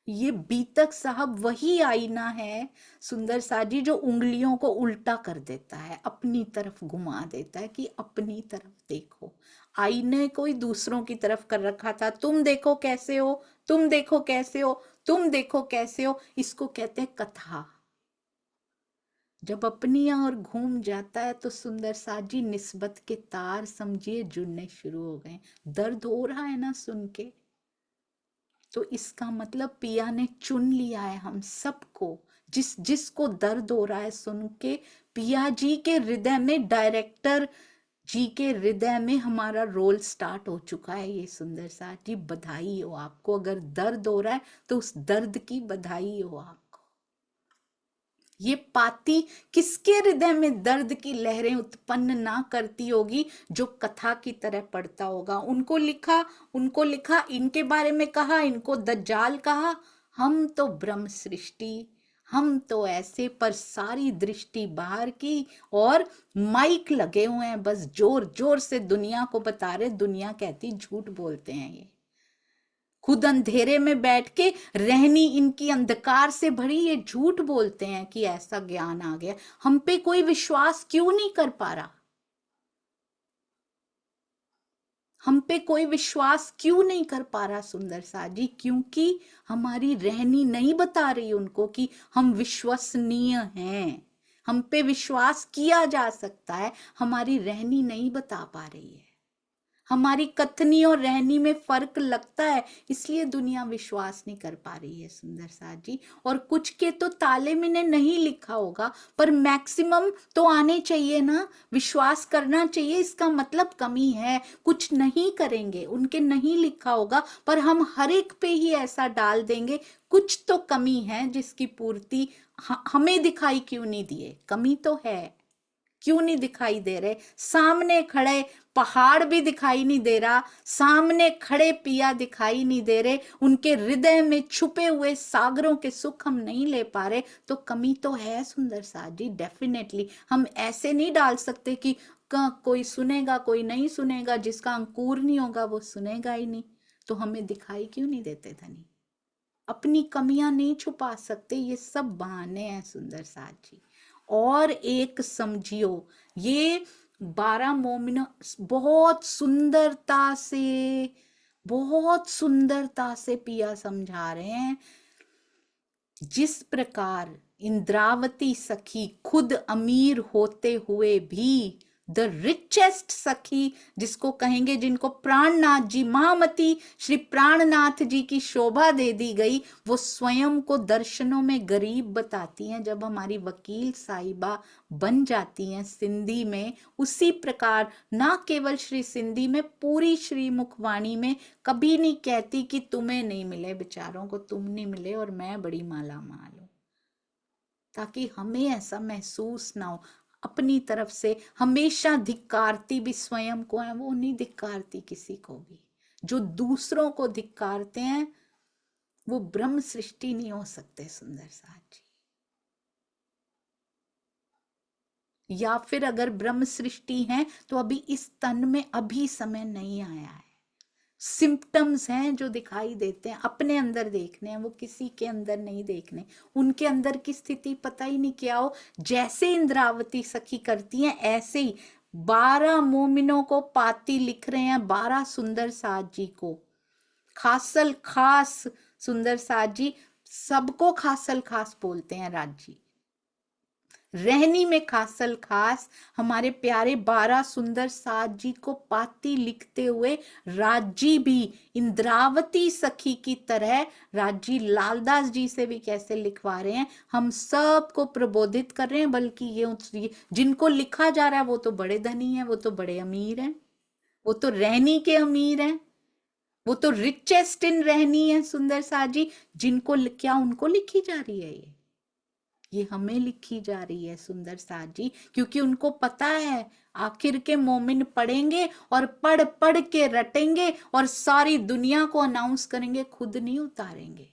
ये बीतक साहब वही आईना है सुंदर साजी, जो उंगलियों को उल्टा कर देता है, अपनी तरफ घुमा देता है कि अपनी तरफ देखो। आईने को ही दूसरों की तरफ कर रखा था, तुम देखो कैसे हो, तुम देखो कैसे हो, तुम देखो कैसे हो। इसको कहते हैं कथा। जब अपनी ओर घूम जाता है तो सुंदर साजी निस्बत के तार समझिए जुड़ने शुरू हो गए। दर्द हो रहा है ना सुन के, तो इसका मतलब पिया ने चुन लिया है हम सबको। जिसको दर्द हो रहा है सुन के, पिया जी के हृदय में, डायरेक्टर जी के हृदय में हमारा रोल स्टार्ट हो चुका है। ये सुंदर साथ जी, बधाई हो आपको। अगर दर्द हो रहा है तो उस दर्द की बधाई हो आपको। ये पाती किसके हृदय में दर्द की लहरें उत्पन्न ना करती होगी, जो कथा की तरह पढ़ता होगा। उनको लिखा, इनके बारे में कहा, इनको दज्जाल कहा। हम तो ब्रह्म सृष्टि, हम तो ऐसे, पर सारी दृष्टि बाहर की, और माइक लगे हुए हैं, बस जोर जोर से दुनिया को बता रहे। दुनिया कहती झूठ बोलते हैं ये, खुद अंधेरे में बैठ के, रहनी इनकी अंधकार से भरी, ये झूठ बोलते हैं कि ऐसा ज्ञान आ गया। हम पे कोई विश्वास क्यों नहीं कर पा रहा? हम पे कोई विश्वास क्यों नहीं कर पा रहा सुंदर सा जी? क्योंकि हमारी रहनी नहीं बता रही उनको कि हम विश्वसनीय हैं, हम पे विश्वास किया जा सकता है, हमारी रहनी नहीं बता पा रही है। हमारी कथनी और रहनी में फर्क लगता है, इसलिए दुनिया विश्वास नहीं कर पा रही है सुंदर सा जी। और कुछ के तो ताले में ने नहीं लिखा होगा, पर मैक्सिमम तो आने चाहिए ना, विश्वास करना चाहिए। इसका मतलब कमी है, कुछ नहीं करेंगे, उनके नहीं लिखा होगा, पर हम हर एक पे ही ऐसा डाल देंगे कुछ तो कमी है जिसकी पूर्ति हमें दिखाई क्यों नहीं दिए। कमी तो है, क्यों नहीं दिखाई दे रहे? सामने खड़े पहाड़ भी दिखाई नहीं दे रहा, सामने खड़े पिया दिखाई नहीं दे रहे, उनके हृदय में छुपे हुए सागरों के सुख हम नहीं ले पा रहे, तो कमी तो है सुंदर सा जी। डेफिनेटली हम ऐसे नहीं डाल सकते कि कोई सुनेगा कोई नहीं सुनेगा, जिसका अंकुर नहीं होगा वो सुनेगा ही नहीं। तो हमें दिखाई क्यों नहीं देते धनी? अपनी कमियां नहीं छुपा सकते, ये सब बहाने हैं सुंदर सा जी। और एक समझियो, ये 12 मोमिन बहुत सुंदरता से पिया समझा रहे हैं। जिस प्रकार इंद्रावती सखी खुद अमीर होते हुए भी, द रिचेस्ट सखी जिसको कहेंगे, जिनको प्राणनाथ जी, महामती श्री प्राणनाथ जी की शोभा दे दी गई, वो स्वयं को दर्शनों में गरीब बताती हैं जब हमारी वकील साहिबा बन जाती हैं सिंधी में। उसी प्रकार ना केवल श्री सिंधी में, पूरी श्री मुखवाणी में कभी नहीं कहती कि तुम्हें नहीं मिले, बेचारों को तुम नहीं मिले और मैं बड़ी माला माल हूं, ताकि हमें ऐसा महसूस ना हो। अपनी तरफ से हमेशा धिक्कारती भी स्वयं को है, वो नहीं धिक्कारती किसी को भी। जो दूसरों को धिक्कारते हैं वो ब्रह्म सृष्टि नहीं हो सकते सुंदर साथ जी। या फिर अगर ब्रह्म सृष्टि है तो अभी इस तन में अभी समय नहीं आया है। सिम्पटम्स हैं जो दिखाई देते हैं, अपने अंदर देखने हैं, वो किसी के अंदर नहीं देखने। उनके अंदर की स्थिति पता ही नहीं क्या हो। जैसे इंद्रावती सखी करती हैं ऐसे ही 12 मोमिनों को पाती लिख रहे हैं, 12 सुंदर साथ जी को। खासल खास सुंदर साथ जी, सबको खासल खास बोलते हैं राज जी। रहनी में खासल खास हमारे प्यारे 12 सुंदर साथ जी को पाती लिखते हुए राजी भी इंद्रावती सखी की तरह, राजी लालदास जी से भी कैसे लिखवा रहे हैं, हम सब को प्रबोधित कर रहे हैं। बल्कि ये जिनको लिखा जा रहा है वो तो बड़े धनी हैं, वो तो बड़े अमीर हैं, वो तो रहनी के अमीर हैं, वो तो रिचेस्ट इन रहनी है सुंदर साथ जी। जिनको क्या उनको लिखी जा रही है ये हमें लिखी जा रही है सुंदर साथ जी, क्योंकि उनको पता है आखिर के मोमिन पढ़ेंगे और पढ़ पढ़ के रटेंगे और सारी दुनिया को अनाउंस करेंगे, खुद नहीं उतारेंगे।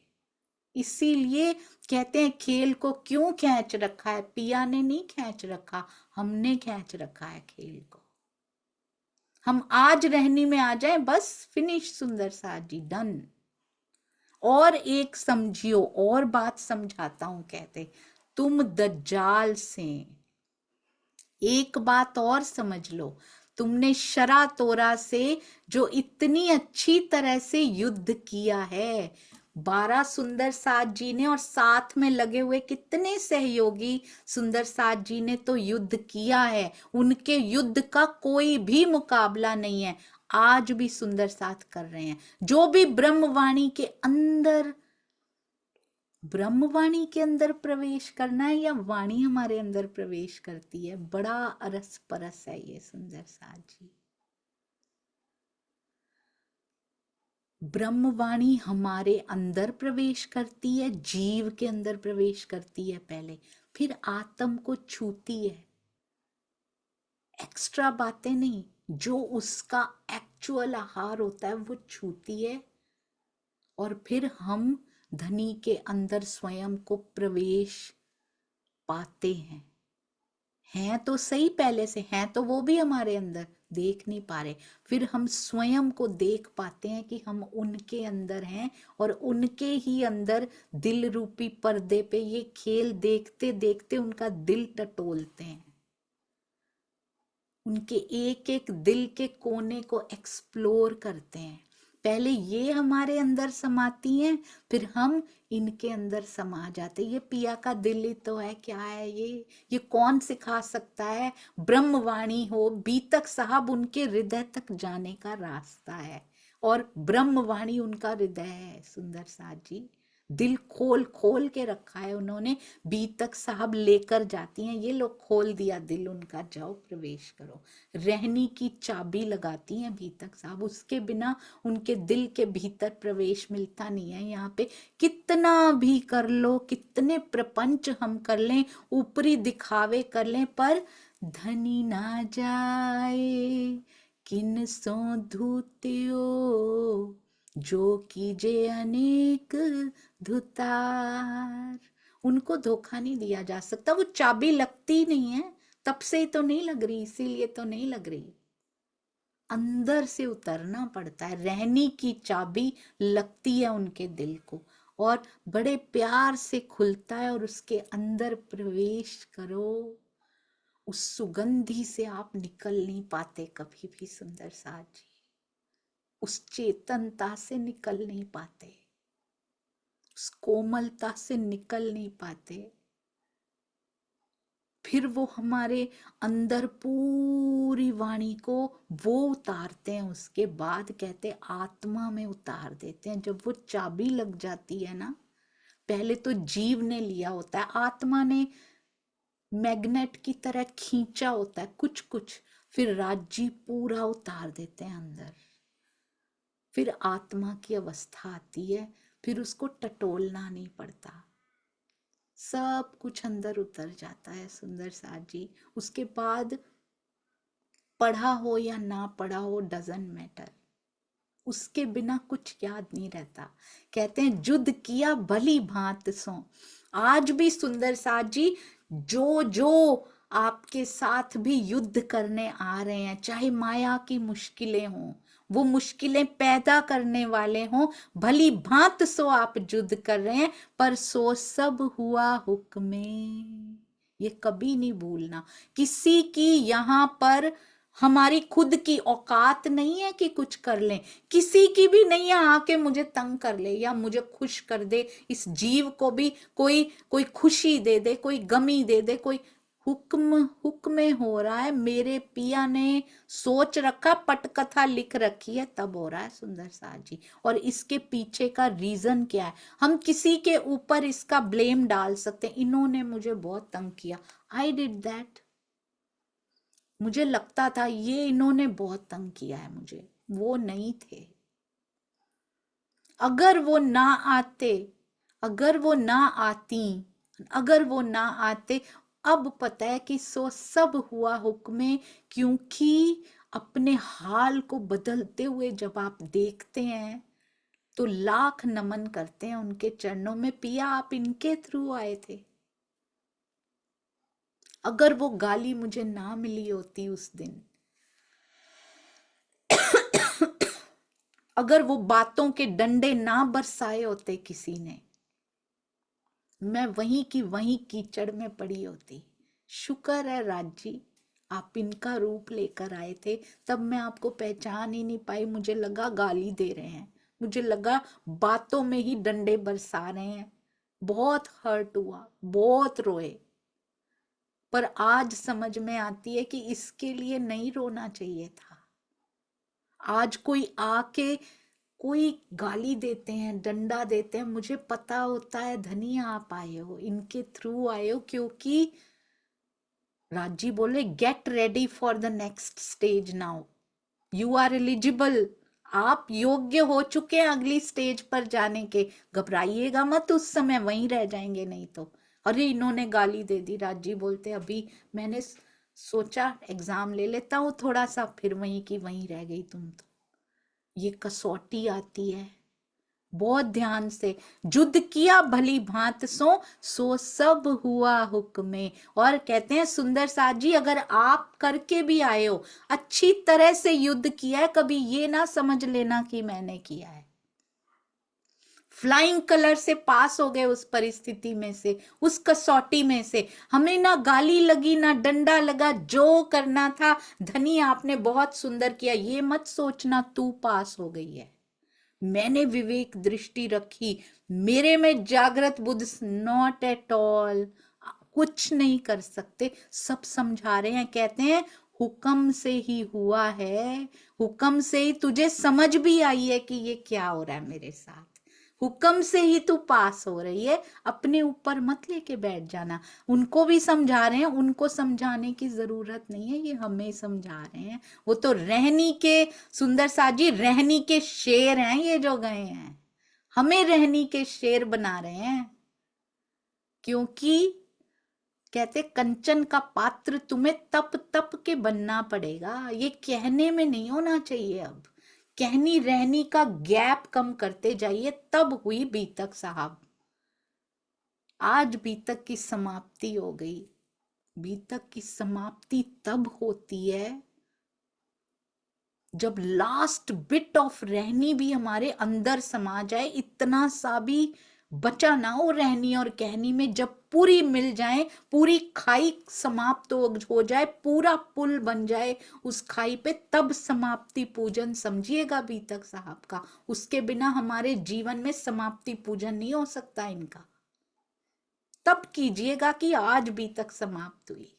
इसीलिए कहते हैं खेल को क्यों खींच रखा है, पिया ने नहीं खींच रखा, हमने खींच रखा है खेल को। हम आज रहनी में आ जाए, बस फिनिश सुंदर साथ जी, डन। और एक समझियो, और बात समझाता हूं, कहते तुम दज्जाल से एक बात और समझ लो, तुमने शरा तोरा से जो इतनी अच्छी तरह से युद्ध किया है, 12 सुंदर साथ जी ने और साथ में लगे हुए कितने सहयोगी सुंदर साथ जी ने तो युद्ध किया है, उनके युद्ध का कोई भी मुकाबला नहीं है। आज भी सुंदर साथ कर रहे हैं। जो भी ब्रह्मवाणी के अंदर, ब्रह्मवाणी के अंदर प्रवेश करना है या वाणी हमारे अंदर प्रवेश करती है, बड़ा अरस परस है ये सुंदर साथ जी। ब्रह्मवाणी हमारे अंदर प्रवेश करती है, जीव के अंदर प्रवेश करती है पहले, फिर आत्म को छूती है। एक्स्ट्रा बातें नहीं, जो उसका एक्चुअल आहार होता है वो छूती है, और फिर हम धनी के अंदर स्वयं को प्रवेश पाते हैं तो सही, पहले से हैं तो वो भी हमारे अंदर, देख नहीं पा रहे, फिर हम स्वयं को देख पाते हैं कि हम उनके अंदर हैं, और उनके ही अंदर दिल रूपी पर्दे पे ये खेल देखते देखते उनका दिल टटोलते हैं। उनके एक एक दिल के कोने को एक्सप्लोर करते हैं। पहले ये हमारे अंदर समाती हैं, फिर हम इनके अंदर समा जाते। ये पिया का दिल ही तो है, क्या है ये कौन सिखा सकता है? ब्रह्मवाणी हो, बीतक साहब उनके हृदय तक जाने का रास्ता है, और ब्रह्मवाणी उनका हृदय है। सुंदर साथ जी दिल खोल खोल के रखा है उन्होंने, बीतक साहब लेकर जाती हैं, ये लोग खोल दिया दिल उनका, जाओ प्रवेश करो। रहनी की चाबी लगाती हैं बीतक साहब, उसके बिना उनके दिल के भीतर प्रवेश मिलता नहीं है। यहाँ पे कितना भी कर लो, कितने प्रपंच हम कर लें, ऊपरी दिखावे कर लें, पर धनी ना जाए किन सो धूत्यो, जो कीजे अनेक धुतार। उनको धोखा नहीं दिया जा सकता। वो चाबी लगती नहीं है, तब से ही तो नहीं लग रही, इसीलिए तो नहीं लग रही। अंदर से उतरना पड़ता है। रहनी की चाबी लगती है उनके दिल को, और बड़े प्यार से खुलता है, और उसके अंदर प्रवेश करो। उस सुगंधी से आप निकल नहीं पाते कभी भी सुंदर साथ जी, उस चेतनता से निकल नहीं पाते, उस कोमलता से निकल नहीं पाते। फिर वो हमारे अंदर पूरी वाणी को वो उतारते हैं, उसके बाद कहते आत्मा में उतार देते हैं। जब वो चाबी लग जाती है ना, पहले तो जीव ने लिया होता है, आत्मा ने मैग्नेट की तरह खींचा होता है कुछ कुछ, फिर राज्य पूरा उतार देते हैं अंदर। फिर आत्मा की अवस्था आती है, फिर उसको टटोलना नहीं पड़ता, सब कुछ अंदर उतर जाता है सुंदर साथ जी। उसके बाद पढ़ा हो या ना पढ़ा हो डजंट मैटर, उसके बिना कुछ याद नहीं रहता। कहते हैं युद्ध किया भली भांत सो। आज भी सुंदर साथ जी जो जो आपके साथ भी युद्ध करने आ रहे हैं, चाहे माया की मुश्किलें हों, वो मुश्किलें पैदा करने वाले हों, भली भांत सो आप युद्ध कर रहे हैं, पर सो सब हुआ हुक्मे। ये कभी नहीं भूलना। किसी की यहाँ पर हमारी खुद की औकात नहीं है कि कुछ कर लें, किसी की भी नहीं है आके मुझे तंग कर ले या मुझे खुश कर दे। इस जीव को भी कोई खुशी दे दे, कोई गमी दे दे, कोई हुक्म हो रहा है। मेरे पिया ने सोच रखा, पटकथा लिख रखी है, तब हो रहा है सुंदर साथ जी। और इसके पीछे का रीजन क्या है? हम किसी के ऊपर इसका ब्लेम डाल सकते हैं, इन्होंने मुझे बहुत तंग किया, आई डिड दैट, मुझे लगता था ये इन्होंने बहुत तंग किया है मुझे, वो नहीं थे। अगर वो ना आते, अगर वो ना आती, अगर वो ना आते, अब पता है कि सो सब हुआ हुक्मे। क्योंकि अपने हाल को बदलते हुए जब आप देखते हैं तो लाख नमन करते हैं उनके चरणों में। पिया आप इनके थ्रू आए थे। अगर वो गाली मुझे ना मिली होती उस दिन, अगर वो बातों के डंडे ना बरसाए होते किसी ने, मैं वहीं की वहीं कीचड़ में पड़ी होती। शुक्र है राजी आप इनका रूप लेकर आए थे, तब मैं आपको पहचान ही नहीं पाई। मुझे लगा गाली दे रहे हैं, मुझे लगा बातों में ही डंडे बरसा रहे हैं। बहुत हर्ट हुआ, बहुत रोए, पर आज समझ में आती है कि इसके लिए नहीं रोना चाहिए था। आज कोई आके कोई गाली देते हैं, डंडा देते हैं, मुझे पता होता है धनी आप आए हो, इनके थ्रू आए हो। क्योंकि राजी बोले get ready for the next stage now, you are eligible, आप योग्य हो चुके हैं अगली स्टेज पर जाने के। घबराइएगा मत, उस समय वहीं रह जाएंगे नहीं तो। अरे इन्होंने गाली दे दी, राजी बोलते अभी मैंने सोचा एग्जाम ले लेता हूँ थोड़ा सा, फिर वहीं की वहीं रह गई तुम तो। ये कसौटी आती है, बहुत ध्यान से। युद्ध किया भली भांत सो सब हुआ हुक्मे। और कहते हैं सुंदर साथ जी अगर आप करके भी आए हो, अच्छी तरह से युद्ध किया है, कभी ये ना समझ लेना कि मैंने किया है। फ्लाइंग कलर से पास हो गए उस परिस्थिति में से, उस कसौटी में से। हमें ना गाली लगी ना डंडा लगा, जो करना था धनी आपने बहुत सुंदर किया। ये मत सोचना तू पास हो गई है, मैंने विवेक दृष्टि रखी, मेरे में जागृत बुद्ध। नॉट एट ऑल, कुछ नहीं कर सकते। सब समझा रहे हैं, कहते हैं हुक्म से ही हुआ है, हुक्म से ही तुझे समझ भी आई है कि ये क्या हो रहा है मेरे साथ, हुक्म से ही तू पास हो रही है। अपने ऊपर मत लेके बैठ जाना। उनको भी समझा रहे हैं, उनको समझाने की जरूरत नहीं है, ये हमें समझा रहे हैं। वो तो रहनी के, सुंदर साजी रहनी के शेर हैं ये जो गए हैं, हमें रहनी के शेर बना रहे हैं। क्योंकि कहते कंचन का पात्र तुम्हें तप तप के बनना पड़ेगा, ये कहने में नहीं होना चाहिए। अब कहनी रहनी का गैप कम करते जाइए। तब हुई बीतक साहब, आज बीतक की समाप्ति हो गई। बीतक की समाप्ति तब होती है जब लास्ट बिट ऑफ रहनी भी हमारे अंदर समा जाए, इतना सा भी बचा ना हो रहनी और कहनी में। जब पूरी मिल जाए, पूरी खाई समाप्त हो जाए, पूरा पुल बन जाए उस खाई पे, तब समाप्ति पूजन समझिएगा बीतक साहब का। उसके बिना हमारे जीवन में समाप्ति पूजन नहीं हो सकता इनका। तब कीजिएगा कि आज बीतक समाप्त हुई।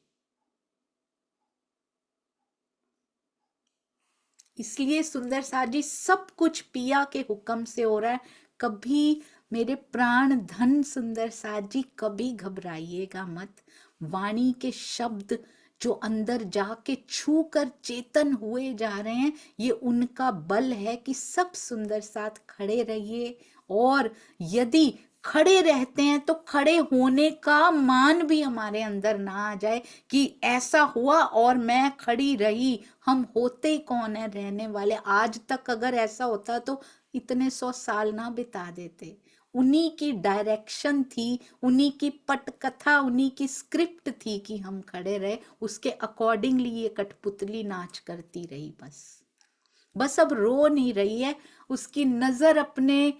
इसलिए सुंदर साजी सब कुछ पिया के हुक्म से हो रहा है। कभी मेरे प्राण धन सुंदर साजी कभी घबराइएगा मत। वाणी के शब्द जो अंदर जाके छू कर चेतन हुए जा रहे हैं, ये उनका बल है कि सब सुंदर साथ खड़े रहिए। और यदि खड़े रहते हैं तो खड़े होने का मान भी हमारे अंदर ना आ जाए कि ऐसा हुआ और मैं खड़ी रही। हम होते ही कौन है रहने वाले। आज तक अगर ऐसा होता तो इतने 100 साल ना बिता देते। उन्हीं की डायरेक्शन थी, उन्हीं की पटकथा, उन्हीं की स्क्रिप्ट थी कि हम खड़े रहे। उसके अकॉर्डिंगली ये कठपुतली नाच करती रही। बस अब रो नहीं रही है। उसकी नजर अपने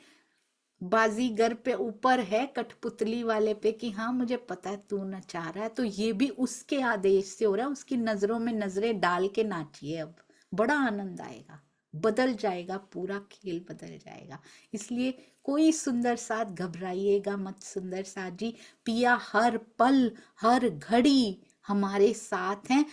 बाजीगर पे ऊपर है, कठपुतली वाले पे, कि हाँ मुझे पता है तू नचा रहा है, तो ये भी उसके आदेश से हो रहा है। उसकी नजरों में नजरें डाल के नाचिए। अब बड़ा आनंद आएगा, बदल जाएगा, पूरा खेल बदल जाएगा। इसलिए कोई सुंदर साथ घबराइएगा मत। सुंदर साथ जी पिया हर पल हर घड़ी हमारे साथ हैं।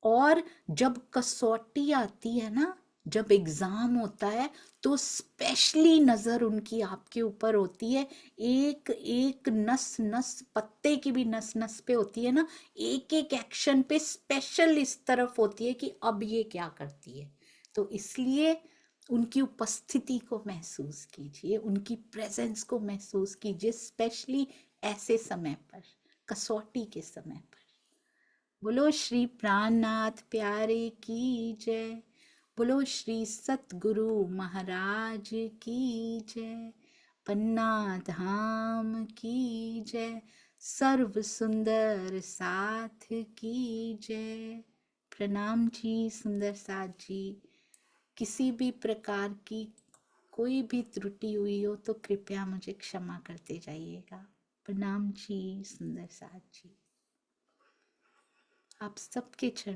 और जब कसौटी आती है ना, जब एग्जाम होता है, तो स्पेशली नजर उनकी आपके ऊपर होती है। एक एक नस नस, पत्ते की भी नस नस पे होती है ना, एक एक एक्शन पे स्पेशल इस तरफ होती है कि अब ये क्या करती है। तो इसलिए उनकी उपस्थिति को महसूस कीजिए, उनकी प्रेजेंस को महसूस कीजिए, स्पेशली ऐसे समय पर, कसौटी के समय पर। बोलो श्री प्राणनाथ प्यारे की जय। बोलो श्री सतगुरु महाराज की जय। पन्ना धाम की जय। सर्व सुंदर साथ की जय। प्रणाम जी सुंदर साथ जी। किसी भी प्रकार की कोई भी त्रुटि हुई हो तो कृपया मुझे क्षमा करते जाइएगा। प्रणाम जी सुंदर साथ जी। आप सबके चरण